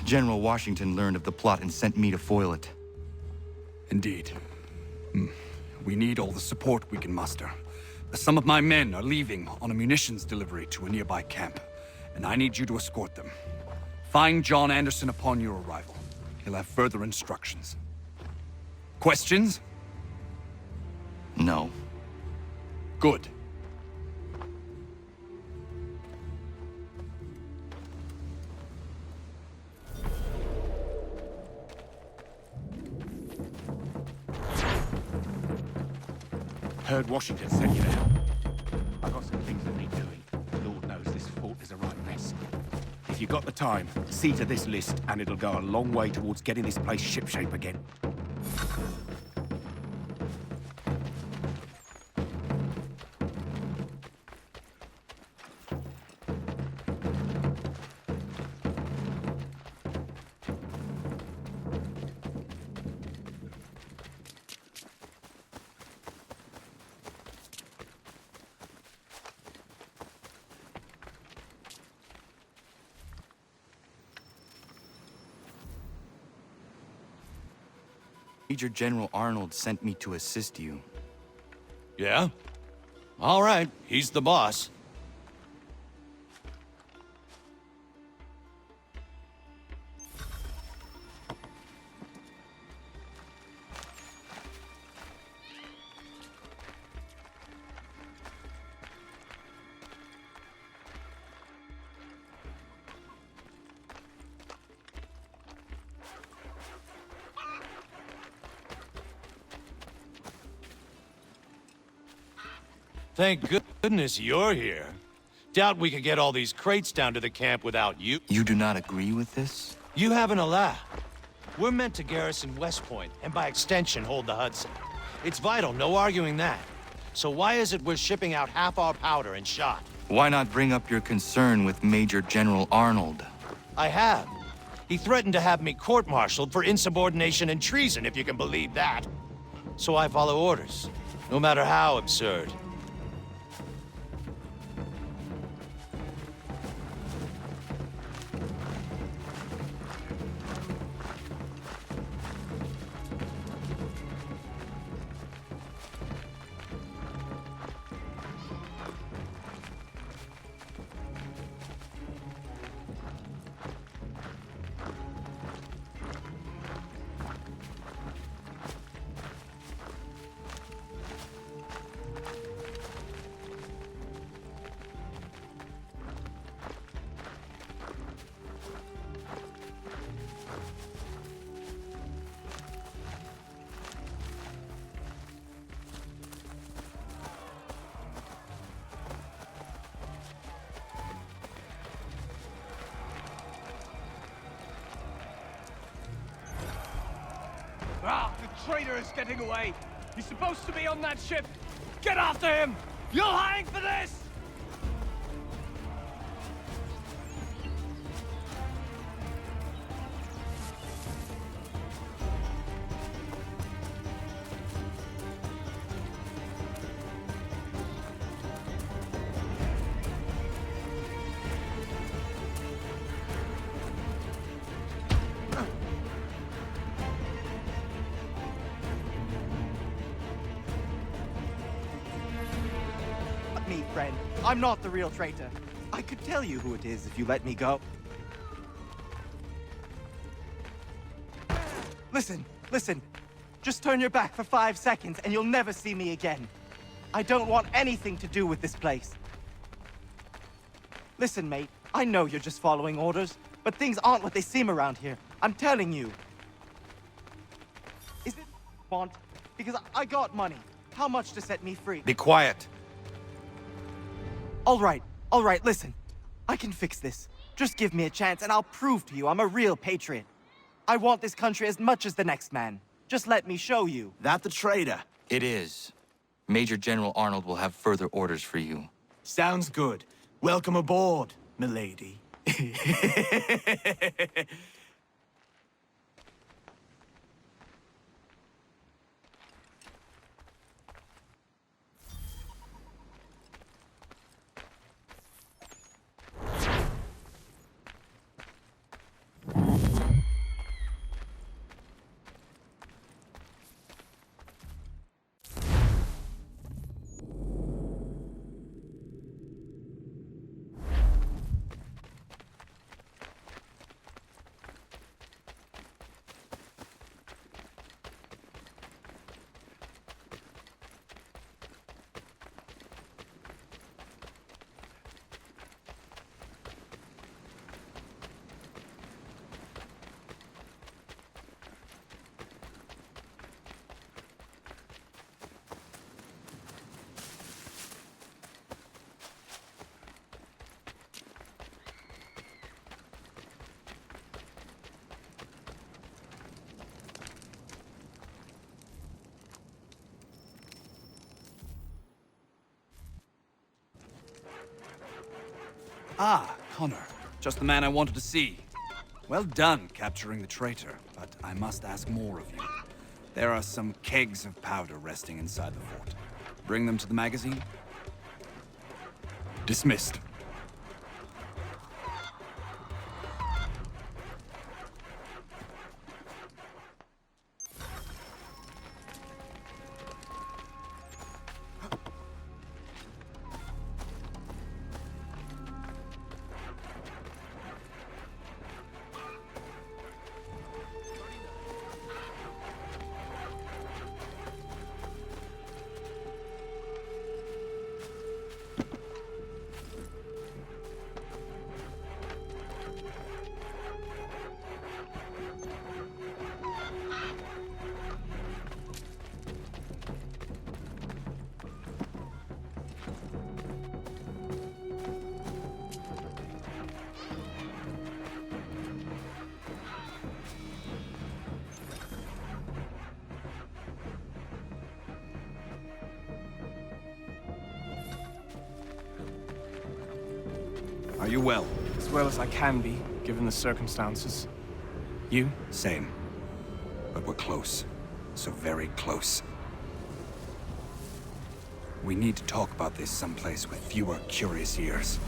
General Washington learned of the plot and sent me to foil it. Indeed. We need all the support we can muster. Some of my men are leaving on a munitions delivery to a nearby camp, and I need you to escort them. Find John Anderson upon your arrival. He'll have further instructions. Questions? No. Good. Heard Washington sent you there. I've got some things that need doing. Lord knows this fort is a right mess. If you've got the time, see to this list, and it'll go a long way towards getting this place shipshape again. Major General Arnold sent me to assist you. Yeah? All right, he's the boss. Thank goodness you're here. Doubt we could get all these crates down to the camp without you. You do not agree with this? You haven't allowed. We're meant to garrison West Point, and by extension, hold the Hudson. It's vital, no arguing that. So why is it we're shipping out half our powder and shot? Why not bring up your concern with Major General Arnold? I have. He threatened to have me court-martialed for insubordination and treason, if you can believe that. So I follow orders, no matter how absurd. Ah, the traitor is getting away. He's supposed to be on that ship. Get after him! You'll hang for this! Me, friend. I'm not the real traitor. I could tell you who it is if you let me go. Listen. Just turn your back for 5 seconds and you'll never see me again. I don't want anything to do with this place. Listen, mate. I know you're just following orders, but things aren't what they seem around here. I'm telling you. Is it what you want? Because I got money. How much to set me free? Be quiet. All right, listen. I can fix this. Just give me a chance and I'll prove to you I'm a real patriot. I want this country as much as the next man. Just let me show you. That the traitor? It is. Major General Arnold will have further orders for you. Sounds good. Welcome aboard, milady. Ah, Connor. Just the man I wanted to see. Well done capturing the traitor, but I must ask more of you. There are some kegs of powder resting inside the fort. Bring them to the magazine? Dismissed. Are you well? As well as I can be, given the circumstances. You? Same. But we're close. So very close. We need to talk about this someplace with fewer curious ears.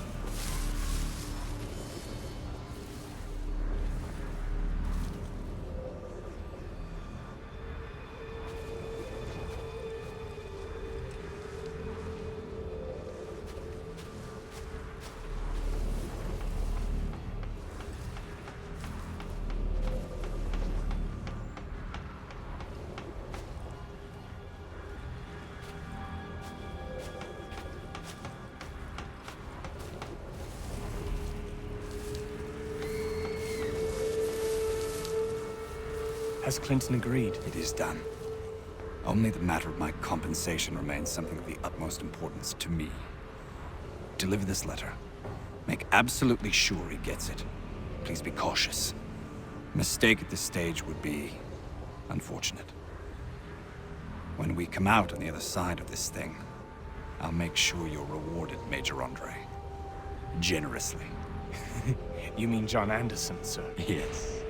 Has Clinton agreed? It is done. Only the matter of my compensation remains something of the utmost importance to me. Deliver this letter. Make absolutely sure he gets it. Please be cautious. A mistake at this stage would be unfortunate. When we come out on the other side of this thing, I'll make sure you're rewarded, Major Andre. Generously. You mean John Anderson, sir? Yes.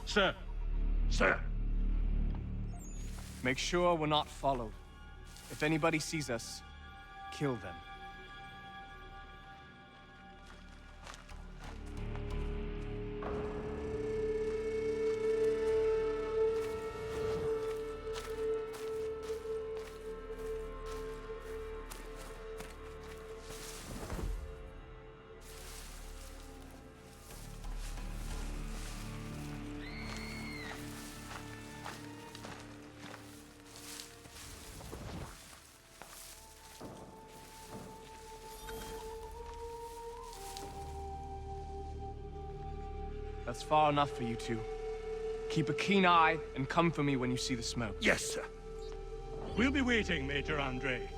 Sir. Sir. Make sure we're not followed. If anybody sees us, kill them. That's far enough for you two. Keep a keen eye and come for me when you see the smoke. Yes, sir. We'll be waiting, Major Andre.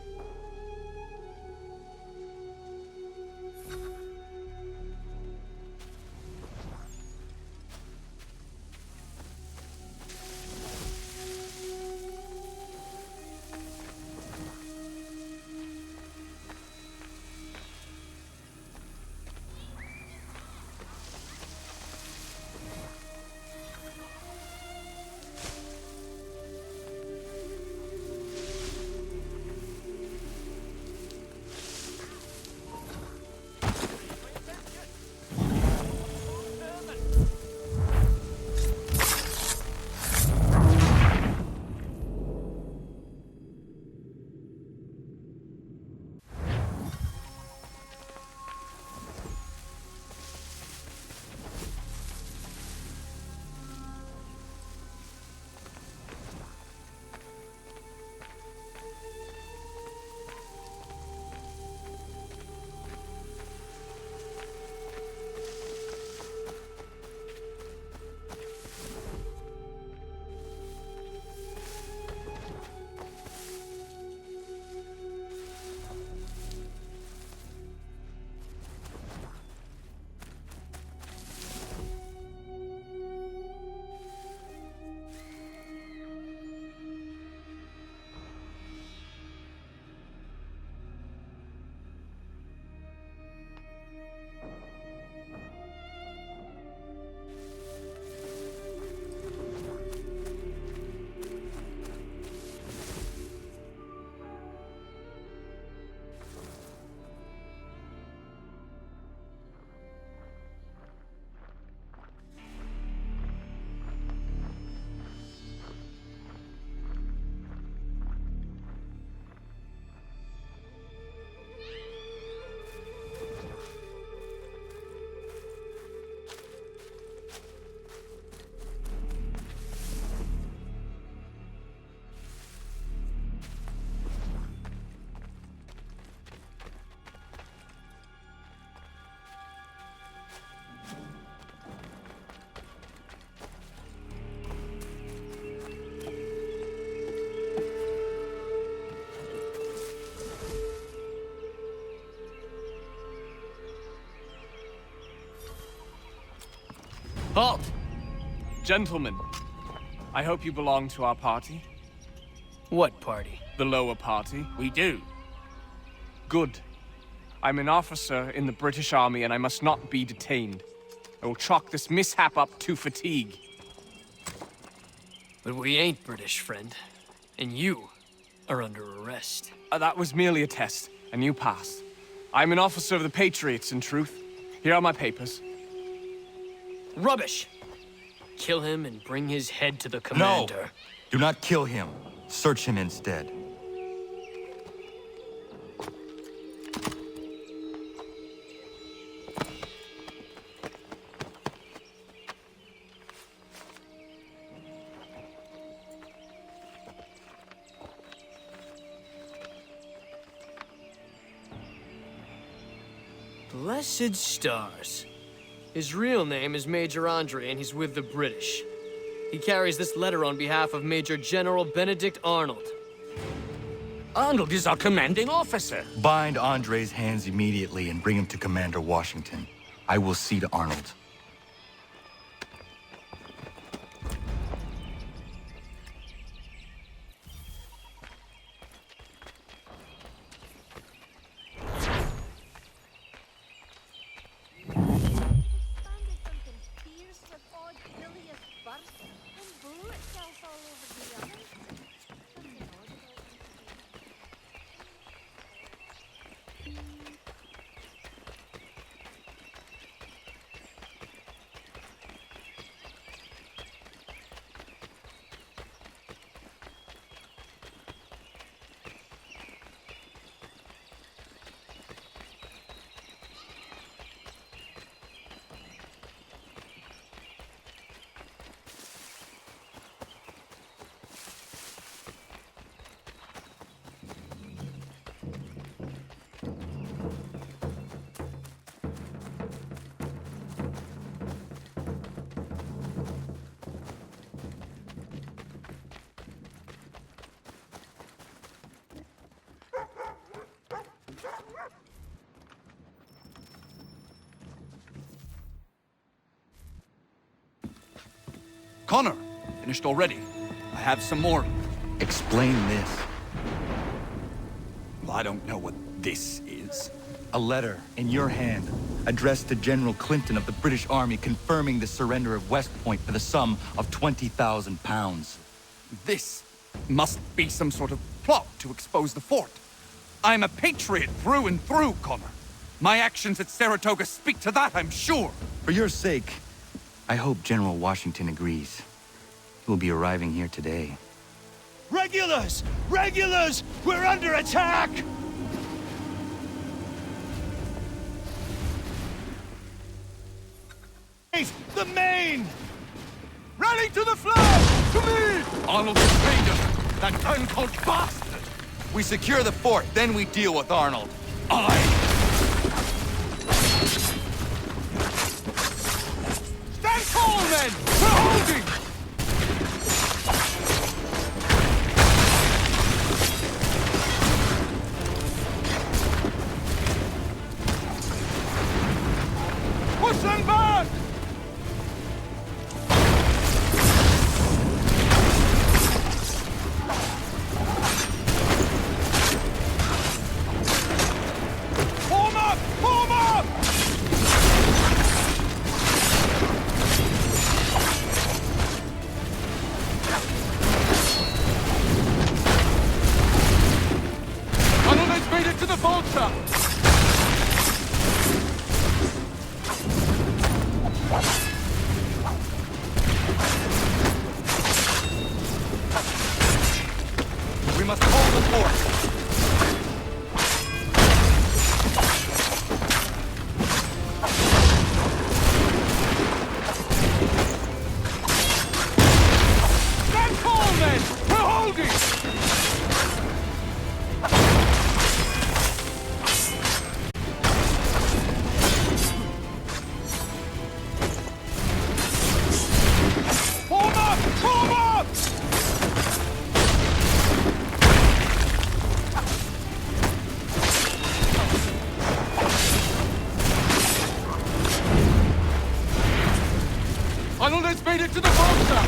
Halt! Gentlemen, I hope you belong to our party. What party? The lower party. We do. Good. I'm an officer in the British Army and I must not be detained. I will chalk this mishap up to fatigue. But we ain't British, friend. And you are under arrest. That was merely a test, and you passed. I'm an officer of the Patriots, in truth. Here are my papers. Rubbish! Kill him and bring his head to the commander. No! Do not kill him. Search him instead. Blessed stars. His real name is Major Andre, and he's with the British. He carries this letter on behalf of Major General Benedict Arnold. Arnold is our commanding officer. Bind Andre's hands immediately and bring him to Commander Washington. I will see to Arnold. Connor, finished already. I have some more. Explain this. Well, I don't know what this is. A letter in your hand, addressed to General Clinton of the British Army confirming the surrender of West Point for the sum of 20,000 pounds. This must be some sort of plot to expose the fort. I'm a patriot through and through, Connor. My actions at Saratoga speak to that, I'm sure. For your sake, I hope General Washington agrees. He will be arriving here today. Regulars! Regulars! We're under attack! The Maine! Rally to the flag! To me! Arnold betrayed us! That turncoat bastard! We secure the fort, then we deal with Arnold. Stand tall, men! We're holding! Push them back! Form up! Form up! Arnold has made it to the Volta! We must hold the fort! Stand tall, men! We're holding! Form up! Form up! it to the vulture!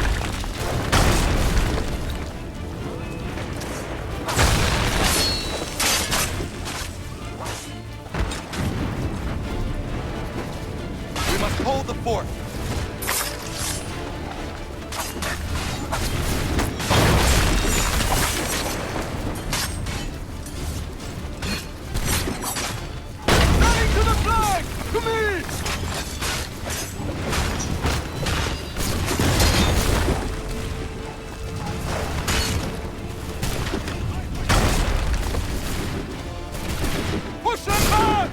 We must hold the fort. Rally to the flag! To me! Push them back!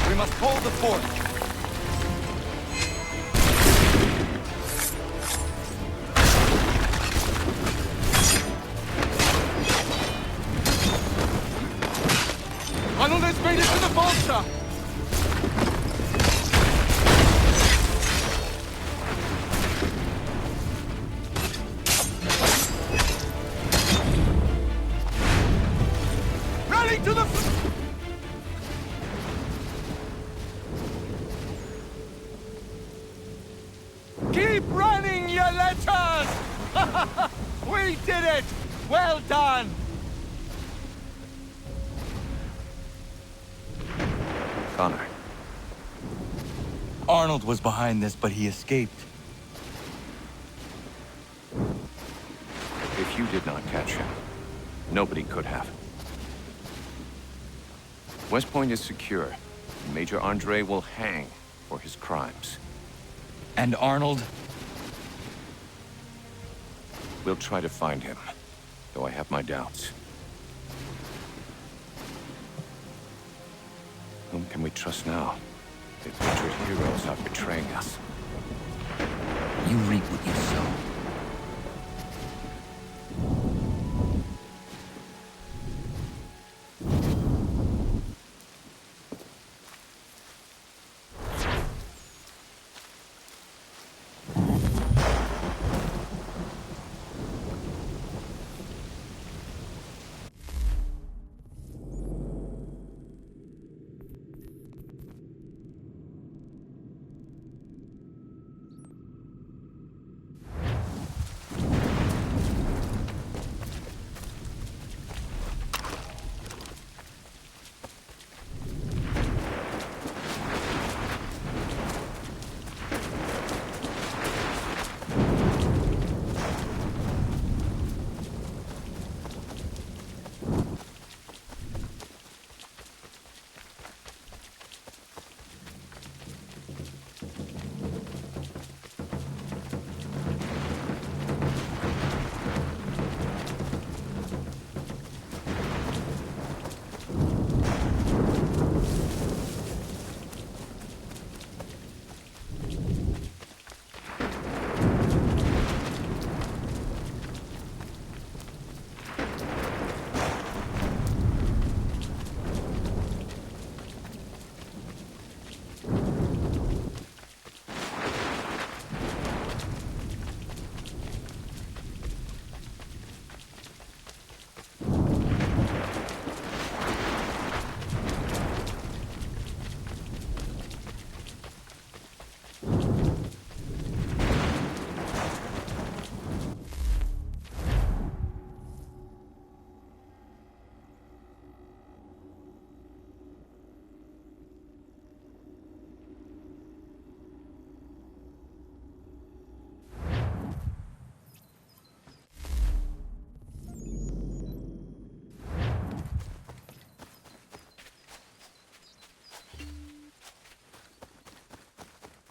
We must hold the fort. Arnold has made it to the vulture! Rally to the... Keep running, you letters! We did it! Well done! Connor. Arnold was behind this, but he escaped. If you did not catch him, nobody could have. West Point is secure, and Major Andre will hang for his crimes. And Arnold? We'll try to find him, though I have my doubts. Whom can we trust now? The Patriot heroes are betraying us. You reap what you sow.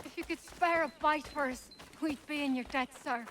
If you could spare a bite for us, we'd be in your debt, sir.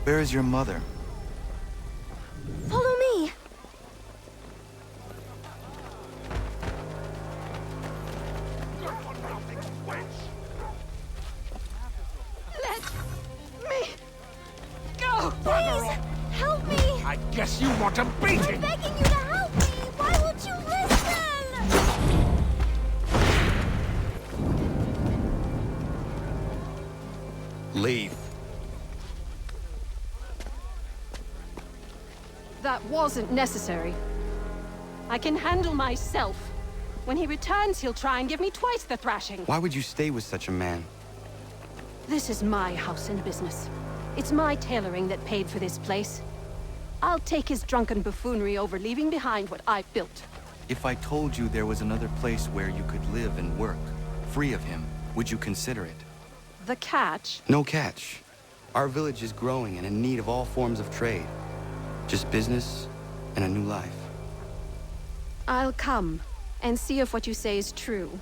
Where is your mother? Follow me. Let me go. Please, help me. I guess you want a beating! I'm begging you to help me. Why won't you listen? Leave. That wasn't necessary. I can handle myself. When he returns, he'll try and give me twice the thrashing. Why would you stay with such a man? This is my house and business. It's my tailoring that paid for this place. I'll take his drunken buffoonery over leaving behind what I've built. If I told you there was another place where you could live and work, free of him, would you consider it? The catch? No catch. Our village is growing and in need of all forms of trade. Just business and a new life. I'll come and see if what you say is true.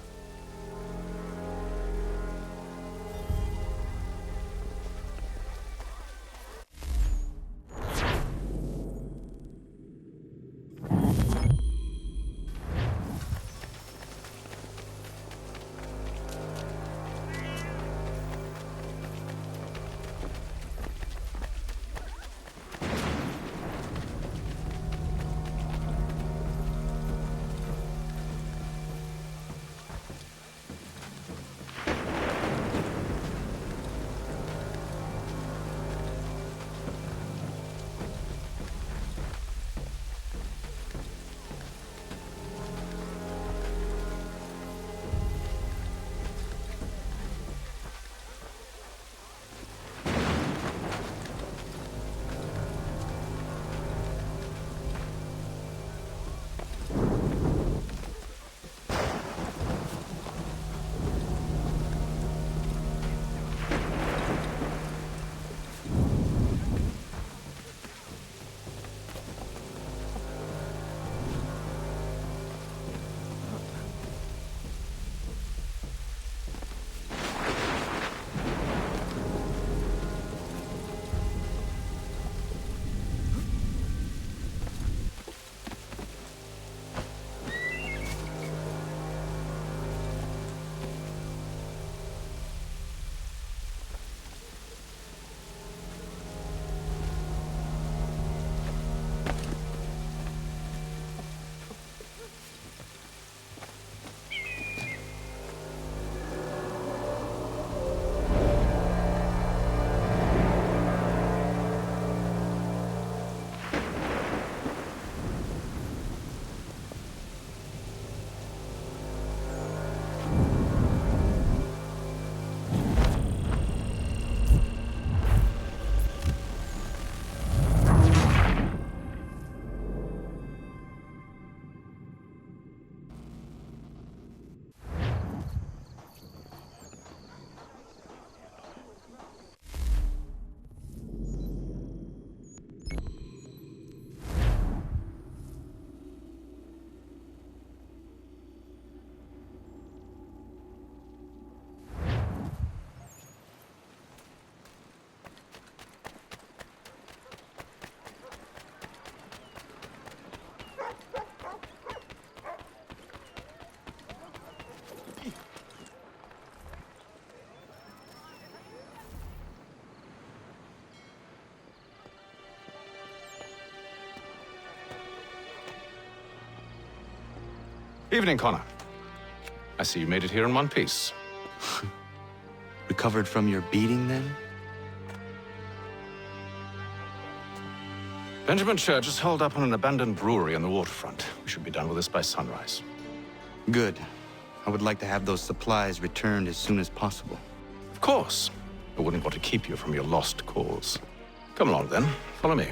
Evening, Connor. I see you made it here in one piece. Recovered from your beating, then? Benjamin Church is holed up on an abandoned brewery on the waterfront. We should be done with this by sunrise. Good. I would like to have those supplies returned as soon as possible. Of course. I wouldn't want to keep you from your lost cause. Come along, then. Follow me.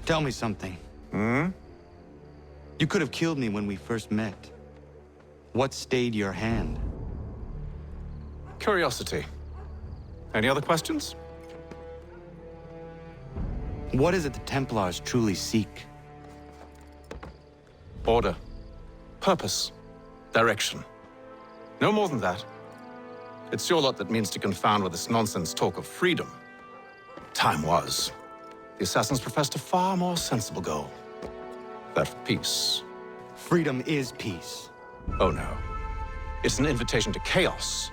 Tell me something. Hmm? You could have killed me when we first met. What stayed your hand? Curiosity. Any other questions? What is it the Templars truly seek? Order. Purpose. Direction. No more than that. It's your lot that means to confound with this nonsense talk of freedom. Time was. The assassins professed a far more sensible goal. That of peace. Freedom is peace. Oh no. It's an invitation to chaos.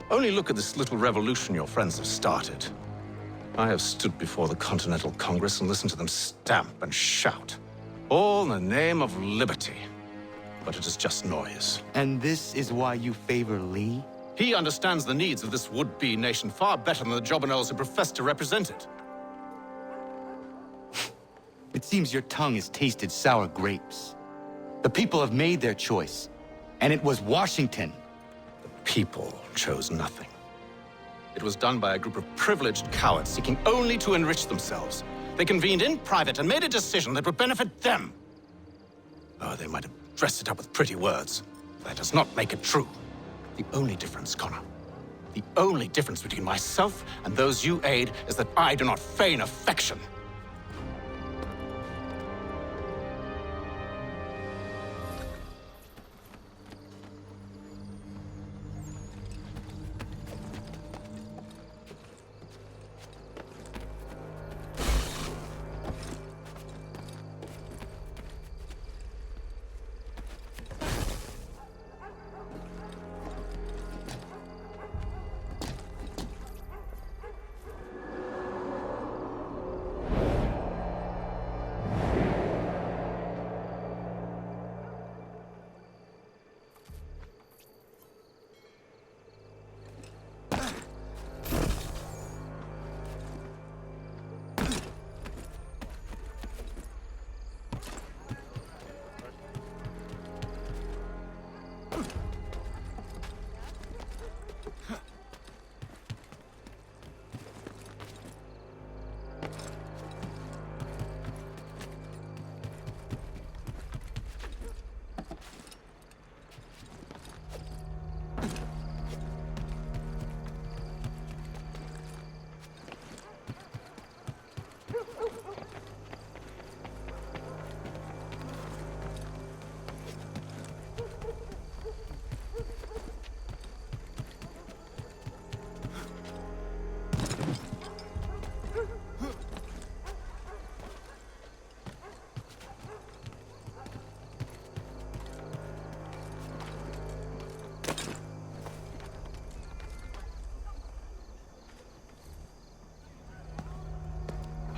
Only look at this little revolution your friends have started. I have stood before the Continental Congress and listened to them stamp and shout. All in the name of liberty. But it is just noise. And this is why you favor Lee? He understands the needs of this would-be nation far better than the Jobberknolls who profess to represent it. It seems your tongue has tasted sour grapes. The people have made their choice, and it was Washington. The people chose nothing. It was done by a group of privileged cowards seeking only to enrich themselves. They convened in private and made a decision that would benefit them. Oh, they might have dressed it up with pretty words. That does not make it true. The only difference, Connor, the only difference between myself and those you aid is that I do not feign affection.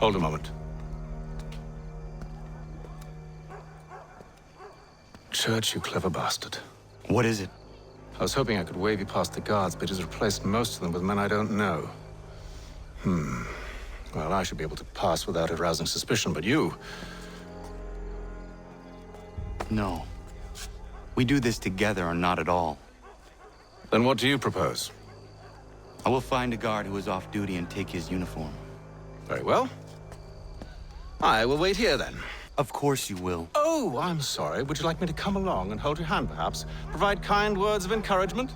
Hold a moment. Church, you clever bastard. What is it? I was hoping I could wave you past the guards, but he's replaced most of them with men I don't know. Well, I should be able to pass without arousing suspicion, but you... No. We do this together or not at all. Then what do you propose? I will find a guard who is off duty and take his uniform. Very well. I will wait here, then. Of course you will. Oh, I'm sorry. Would you like me to come along and hold your hand, perhaps? Provide kind words of encouragement?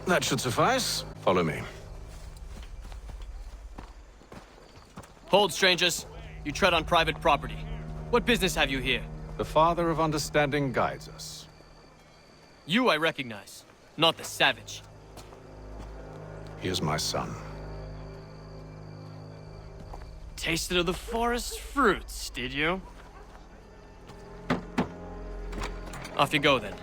That should suffice. Follow me. Hold, strangers. You tread on private property. What business have you here? The Father of Understanding guides us. You I recognize, not the savage. He is my son. Tasted of the forest fruits, did you? Off you go, then.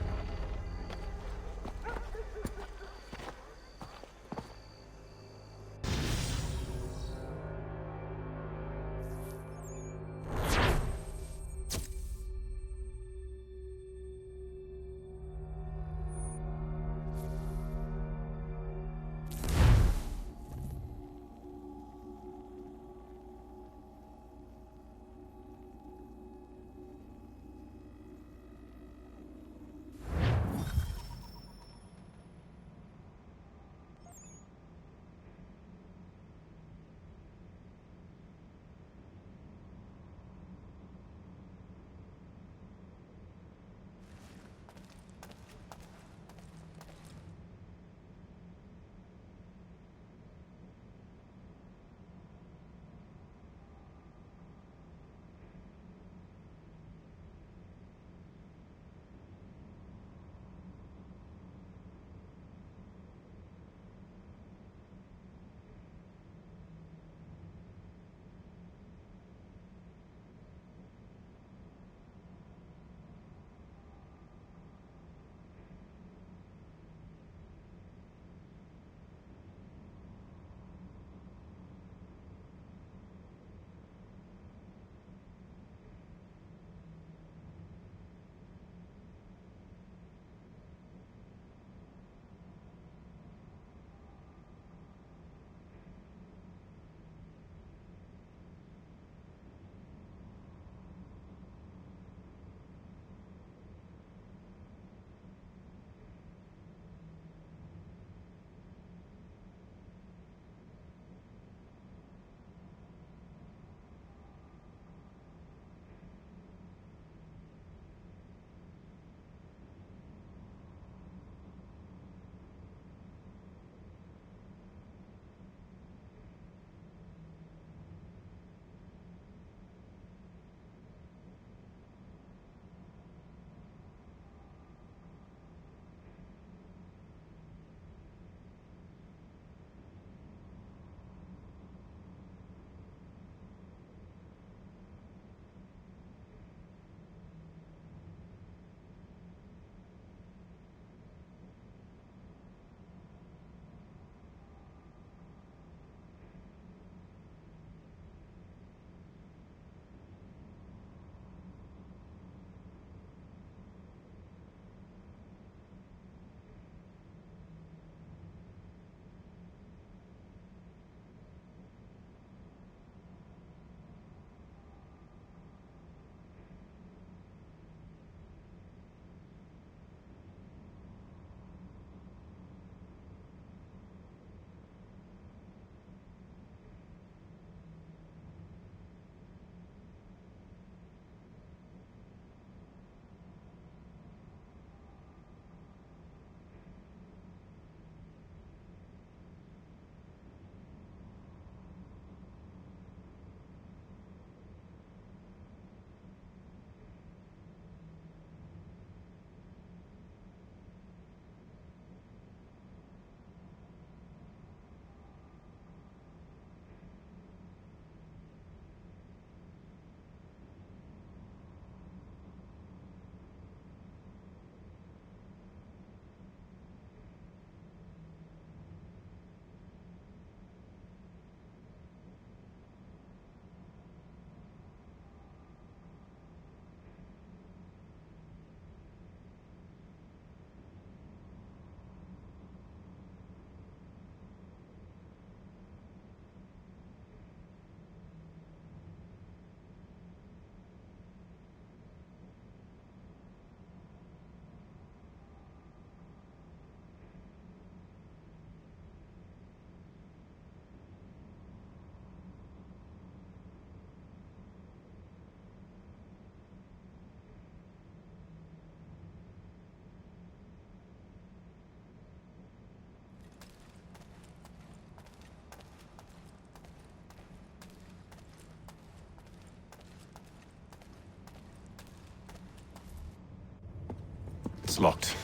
It's locked.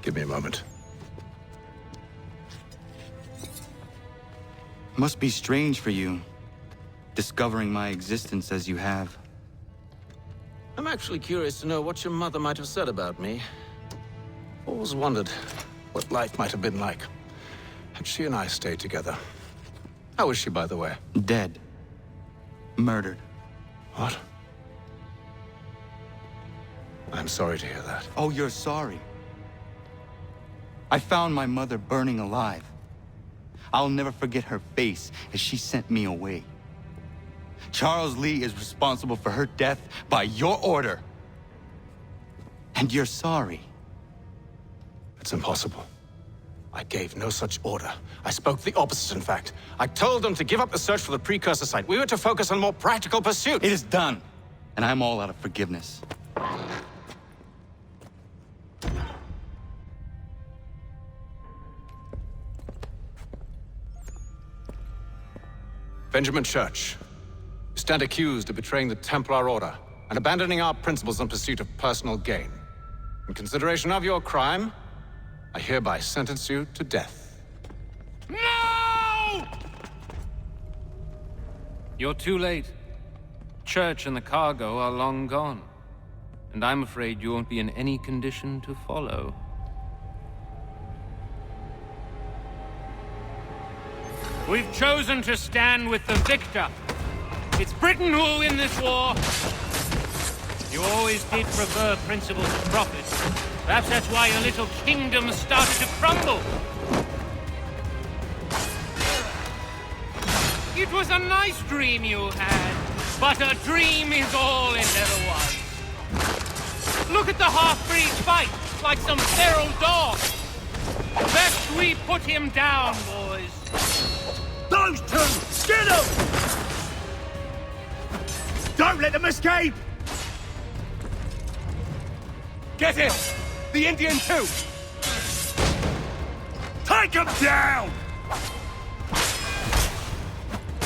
Give me a moment. Must be strange for you, discovering my existence as you have. I'm actually curious to know what your mother might have said about me. Always wondered what life might have been like had she and I stayed together. How is she, by the way? Dead. Murdered. What? I'm sorry to hear that. Oh, you're sorry. I found my mother burning alive. I'll never forget her face as she sent me away. Charles Lee is responsible for her death by your order. And you're sorry. It's impossible. I gave no such order. I spoke the opposite, in fact. I told them to give up the search for the precursor site. We were to focus on more practical pursuits. It is done, and I'm all out of forgiveness. Benjamin Church, you stand accused of betraying the Templar Order and abandoning our principles in pursuit of personal gain. In consideration of your crime, I hereby sentence you to death. No! You're too late. Church and the cargo are long gone. And I'm afraid you won't be in any condition to follow. We've chosen to stand with the victor. It's Britain who will win this war. You always did prefer principles of profit. Perhaps that's why your little kingdom started to crumble. It was a nice dream you had, but a dream is all it ever was. Look at the half-breed fight, like some feral dog. Best we put him down, boys. Those two! Get them! Don't let them escape! Get him! The Indian too! Take him down!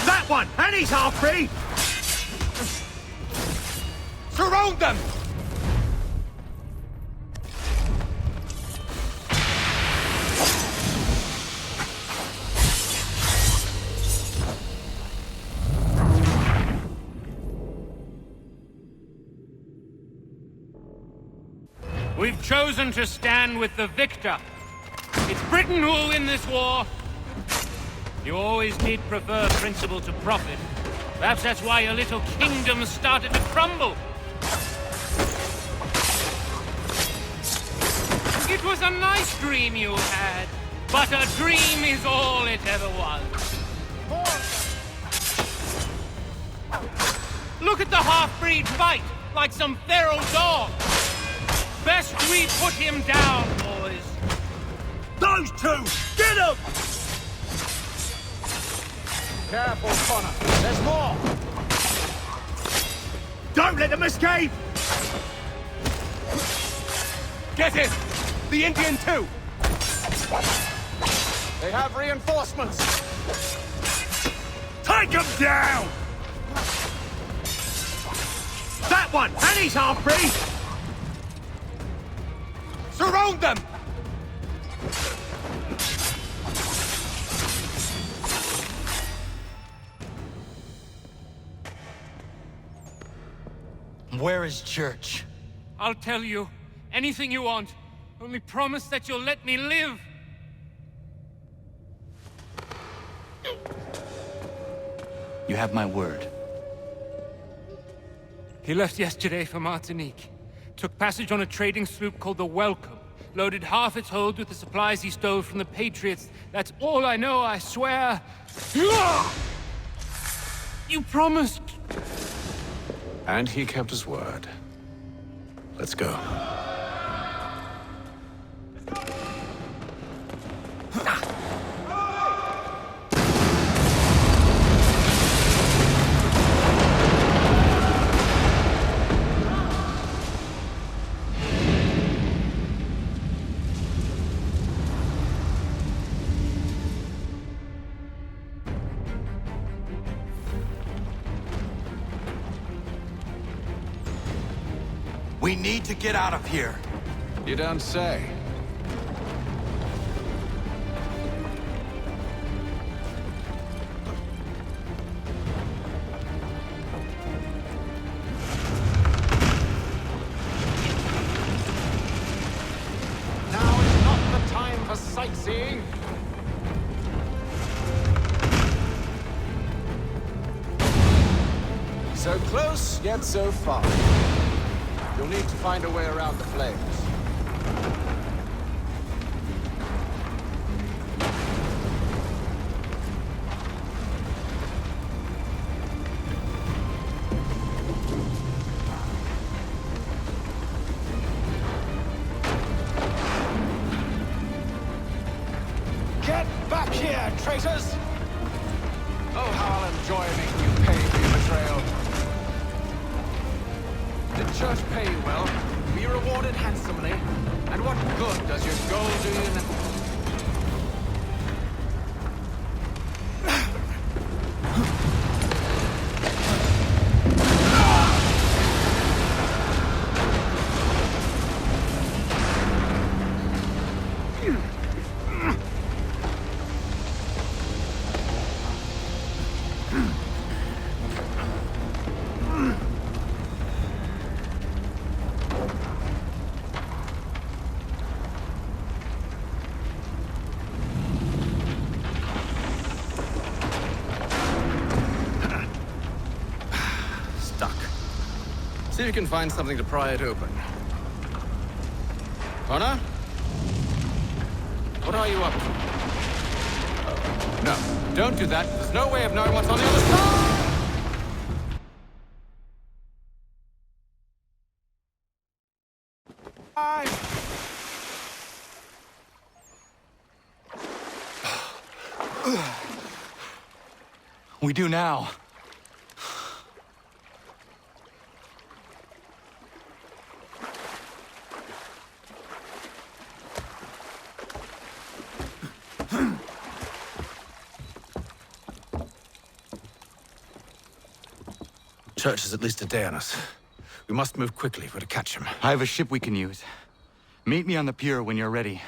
That one! And he's half-breed! Surround them! We've chosen to stand with the victor. It's Britain who will win this war. You always did prefer principle to profit. Perhaps that's why your little kingdom started to crumble. It was a nice dream you had, but a dream is all it ever was. Look at the half-breed fight, like some feral dog. Best we put him down, boys. Those two! Get them! Careful, Connor. There's more! Don't let them escape! Get him! The Indian too! They have reinforcements! Take them down! That one! And he's half-breed! Surround them! Where is Church? I'll tell you. Anything you want. Only promise that you'll let me live. You have my word. He left yesterday for Martinique. Took passage on a trading sloop called the Welcome. Loaded half its hold with the supplies he stole from the Patriots. That's all I know, I swear. You promised. And he kept his word. Let's go. We need to get out of here. You don't say. Now is not the time for sightseeing. So close, yet so far. You'll need to find a way around the flames. Get back here, traitors! Oh, how I'll enjoy making you pay for your betrayal. The church pay you well, be rewarded handsomely, and what good does your gold do you now? See if you can find something to pry it open. Connor? What are you up to? Oh, no, don't do that. There's no way of knowing what's on the other side! We do now. Church is at least a day on us. We must move quickly if we're to catch him. I have a ship we can use. Meet me on the pier when you're ready.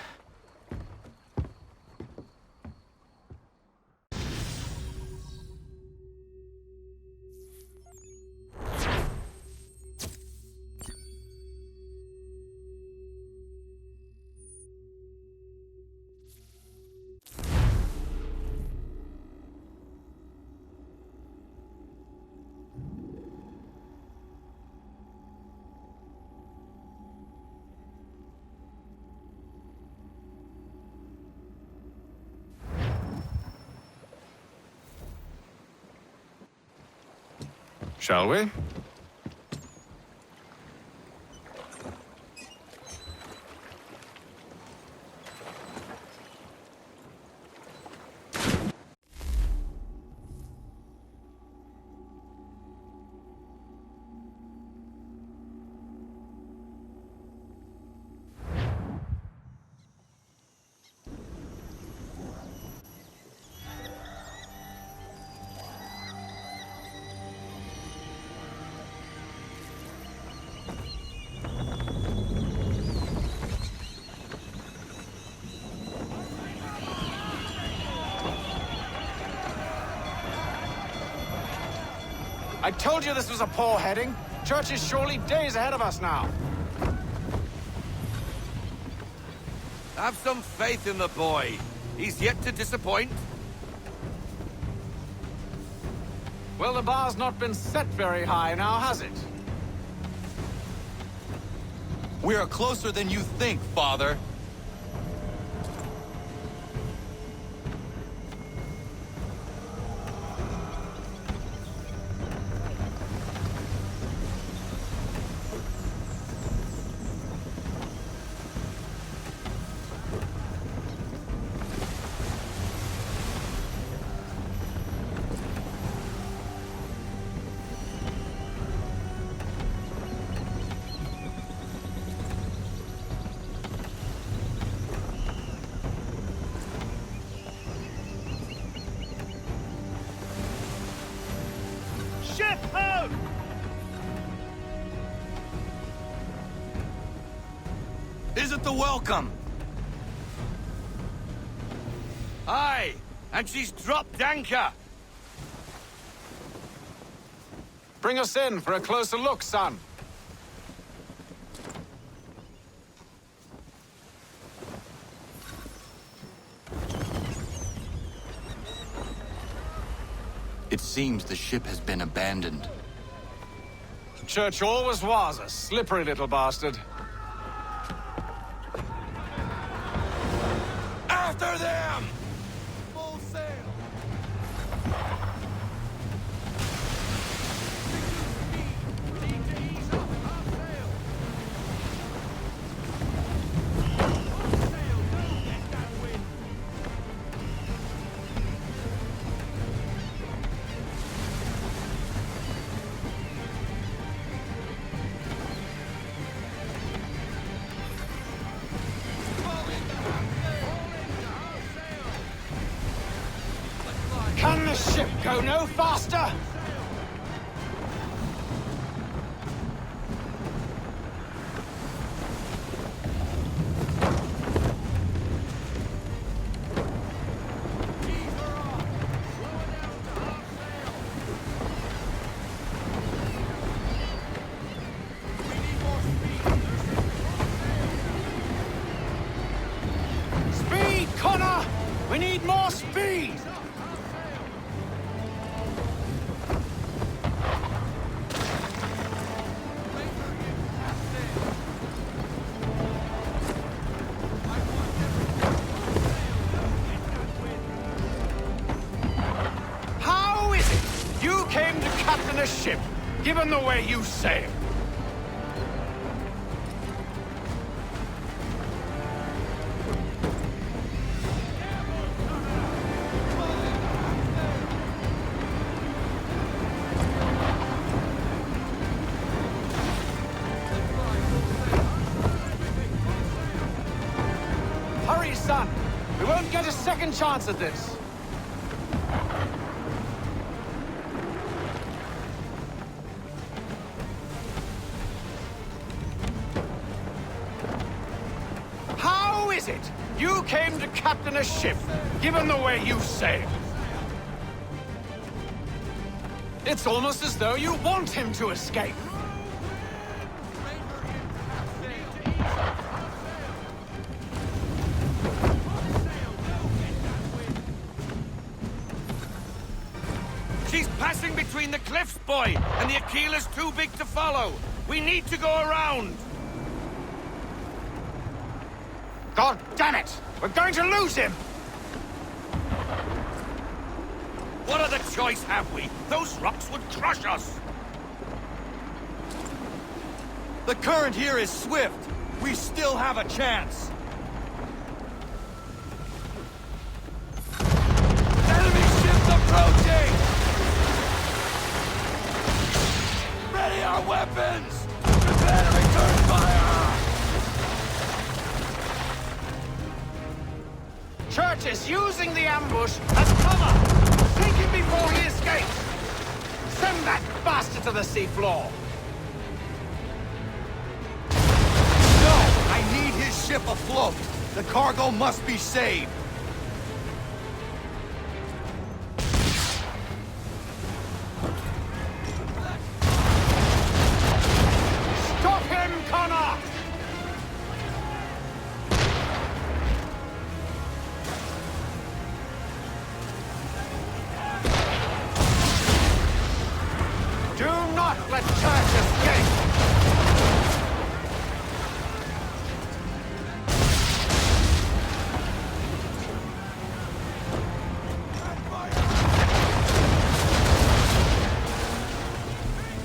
Shall we? I told you this was a poor heading. Church is surely days ahead of us now. Have some faith in the boy. He's yet to disappoint. Well, the bar's not been set very high now, has it? We are closer than you think, Father. Ship ho! Is it the welcome! Aye, and she's dropped anchor! Bring us in for a closer look, son. It seems the ship has been abandoned. The church always was a slippery little bastard. After them! Full sail! Can the ship go no faster? Speed, Connor! We need more speed! How is it you came to captain a ship, given the way you sail? Hurry, son! We won't get a second chance at this! How is it you came to captain a ship, given the way you sail? It's almost as though you want him to escape. She's passing between the cliffs, boy, and the Aquila's too big to follow. We need to go around. God damn it! We're going to lose him! What other choice have we? Those rocks would crush us. The current here is swift. We still have a chance. Enemy ships approaching! Ready our weapons! Prepare to return fire! Church is using the ambush as cover! Take him before he escapes! Send that bastard to the seafloor! No! I need his ship afloat! The cargo must be saved! Stop him, Connor! Do not let Church escape!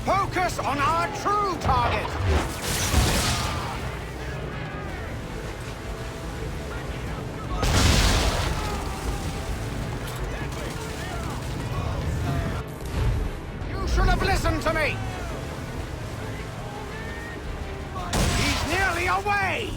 Focus on our true target! You should have listened to me! He's nearly away!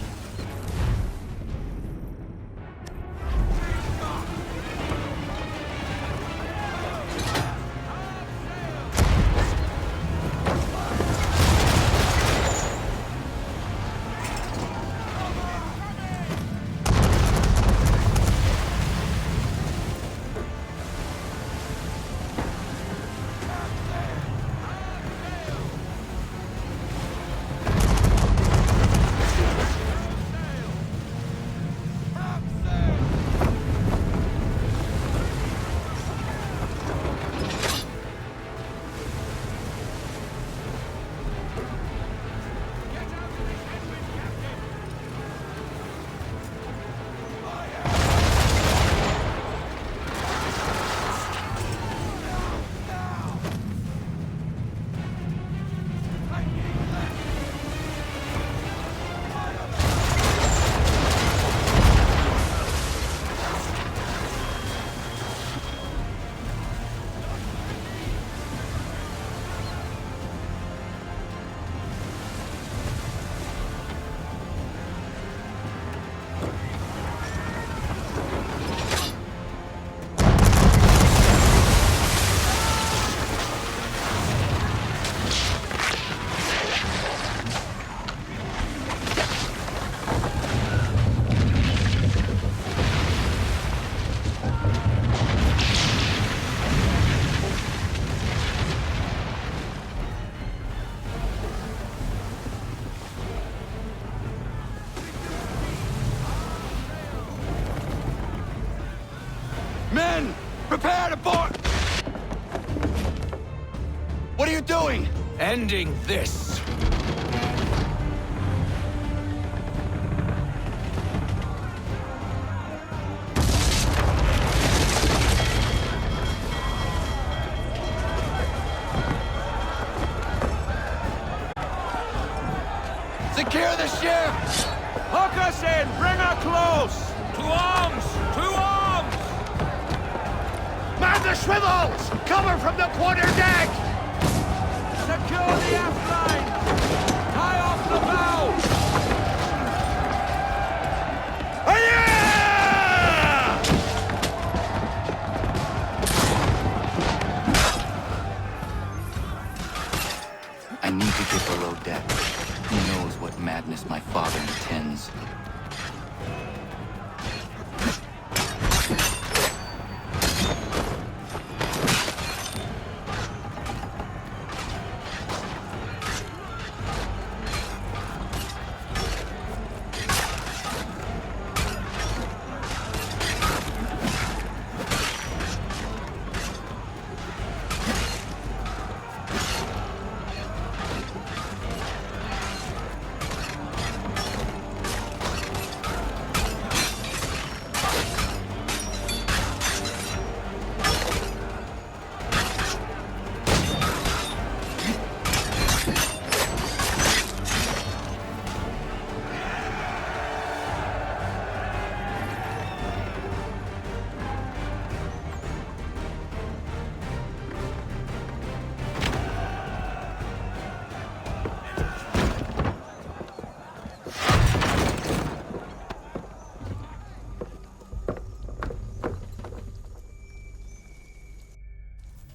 to board! What are you doing? Ending this. Secure the ship! Hook us in! Bring her close! To arms! To arms! Man the swivels! Cover from the quarter deck! Secure the aft line! Tie off the bow! I need to get below deck. Who knows what madness my father intends?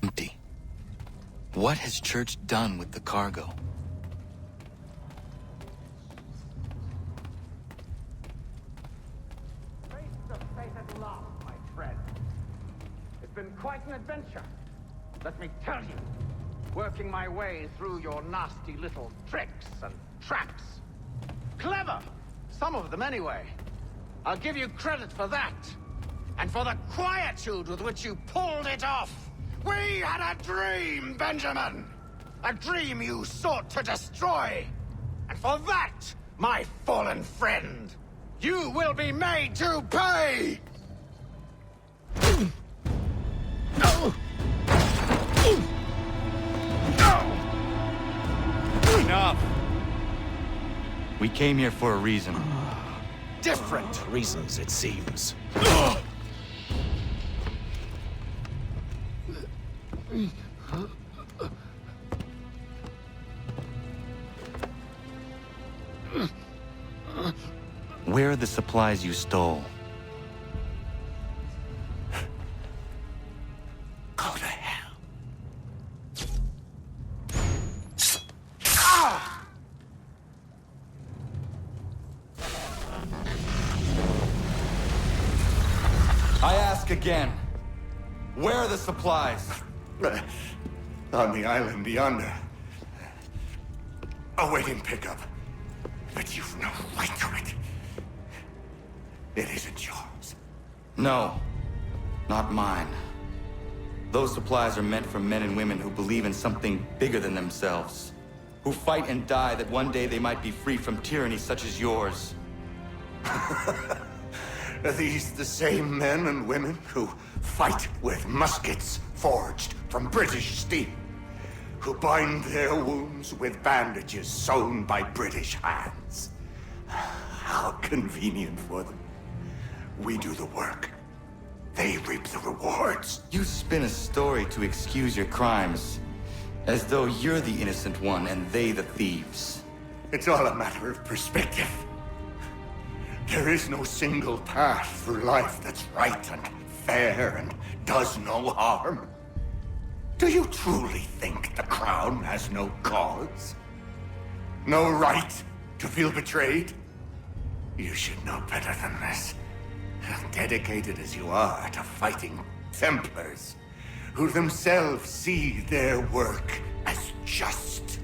Empty. What has Church done with the cargo? Face the fate at last, my friend. It's been quite an adventure. Let me tell you, working my way through your nasty little tricks and traps. Clever! Some of them anyway. I'll give you credit for that. And for the quietude with which you pulled it off. We had a dream, Benjamin! A dream you sought to destroy! And for that, my fallen friend, you will be made to pay! Enough! We came here for a reason. Different reasons, it seems. Where are the supplies you stole? Go to hell. I ask again. Where are the supplies? On the island yonder. Awaiting pickup. But you've no right to it. It isn't yours. No, not mine. Those supplies are meant for men and women who believe in something bigger than themselves. Who fight and die that one day they might be free from tyranny such as yours. Are these the same men and women who fight with muskets forged from British steel? Who bind their wounds with bandages sewn by British hands? How convenient for them. We do the work. They reap the rewards. You spin a story to excuse your crimes, as though you're the innocent one and they the thieves. It's all a matter of perspective. There is no single path through life that's right and fair and does no harm. Do you truly think the Crown has no cause? No right to feel betrayed? You should know better than this. Dedicated as you are to fighting Templars, who themselves see their work as just.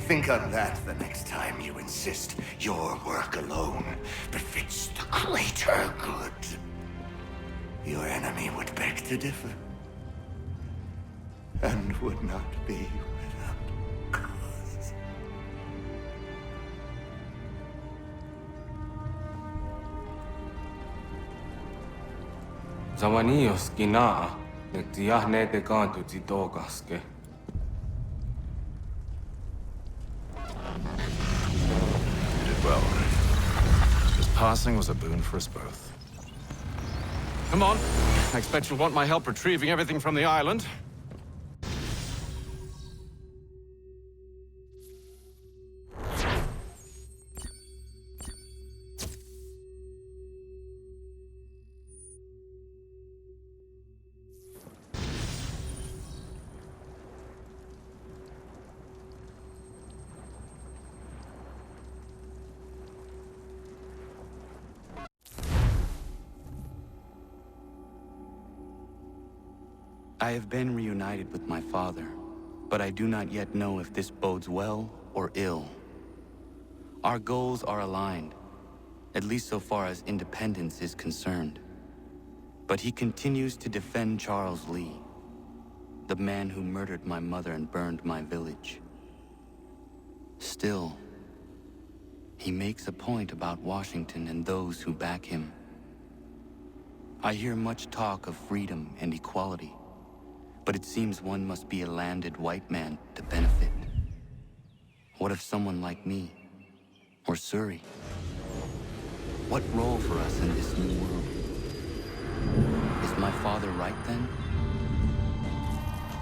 Think on that the next time you insist your work alone befits the greater good. Your enemy would beg to differ, and would not be without cause. Zawanios kinaa, nektiahne te kantu titokaske. You did well. His passing was a boon for us both. Come on. I expect you'll want my help retrieving everything from the island. I have been reunited with my father, but I do not yet know if this bodes well or ill. Our goals are aligned, at least so far as independence is concerned. But he continues to defend Charles Lee, the man who murdered my mother and burned my village. Still, he makes a point about Washington and those who back him. I hear much talk of freedom and equality, but it seems one must be a landed white man to benefit. What of someone like me, or Surrey? What role for us in this new world? Is my father right then?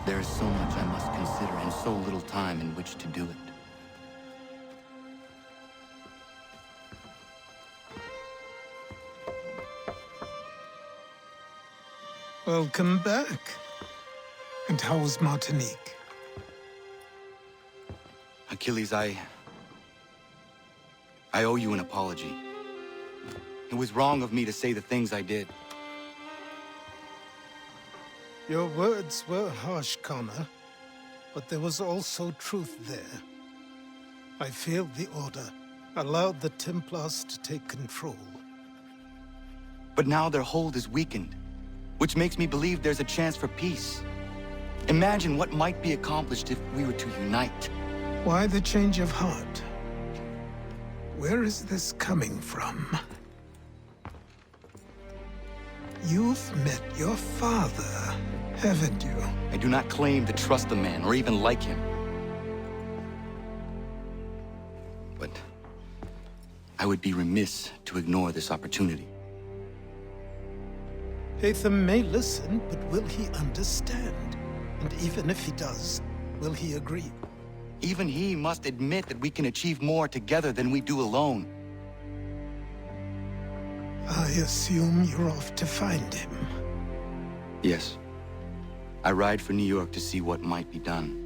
There is so much I must consider and so little time in which to do it. Welcome back. And how was Martinique? Achilles, I owe you an apology. It was wrong of me to say the things I did. Your words were harsh, Connor, but there was also truth there. I failed the Order, allowed the Templars to take control. But now their hold is weakened, which makes me believe there's a chance for peace. Imagine what might be accomplished if we were to unite. Why the change of heart? Where is this coming from? You've met your father, haven't you? I do not claim to trust the man or even like him. But I would be remiss to ignore this opportunity. Hatham may listen, but will he understand? And even if he does, will he agree? Even he must admit that we can achieve more together than we do alone. I assume you're off to find him. Yes. I ride for New York to see what might be done.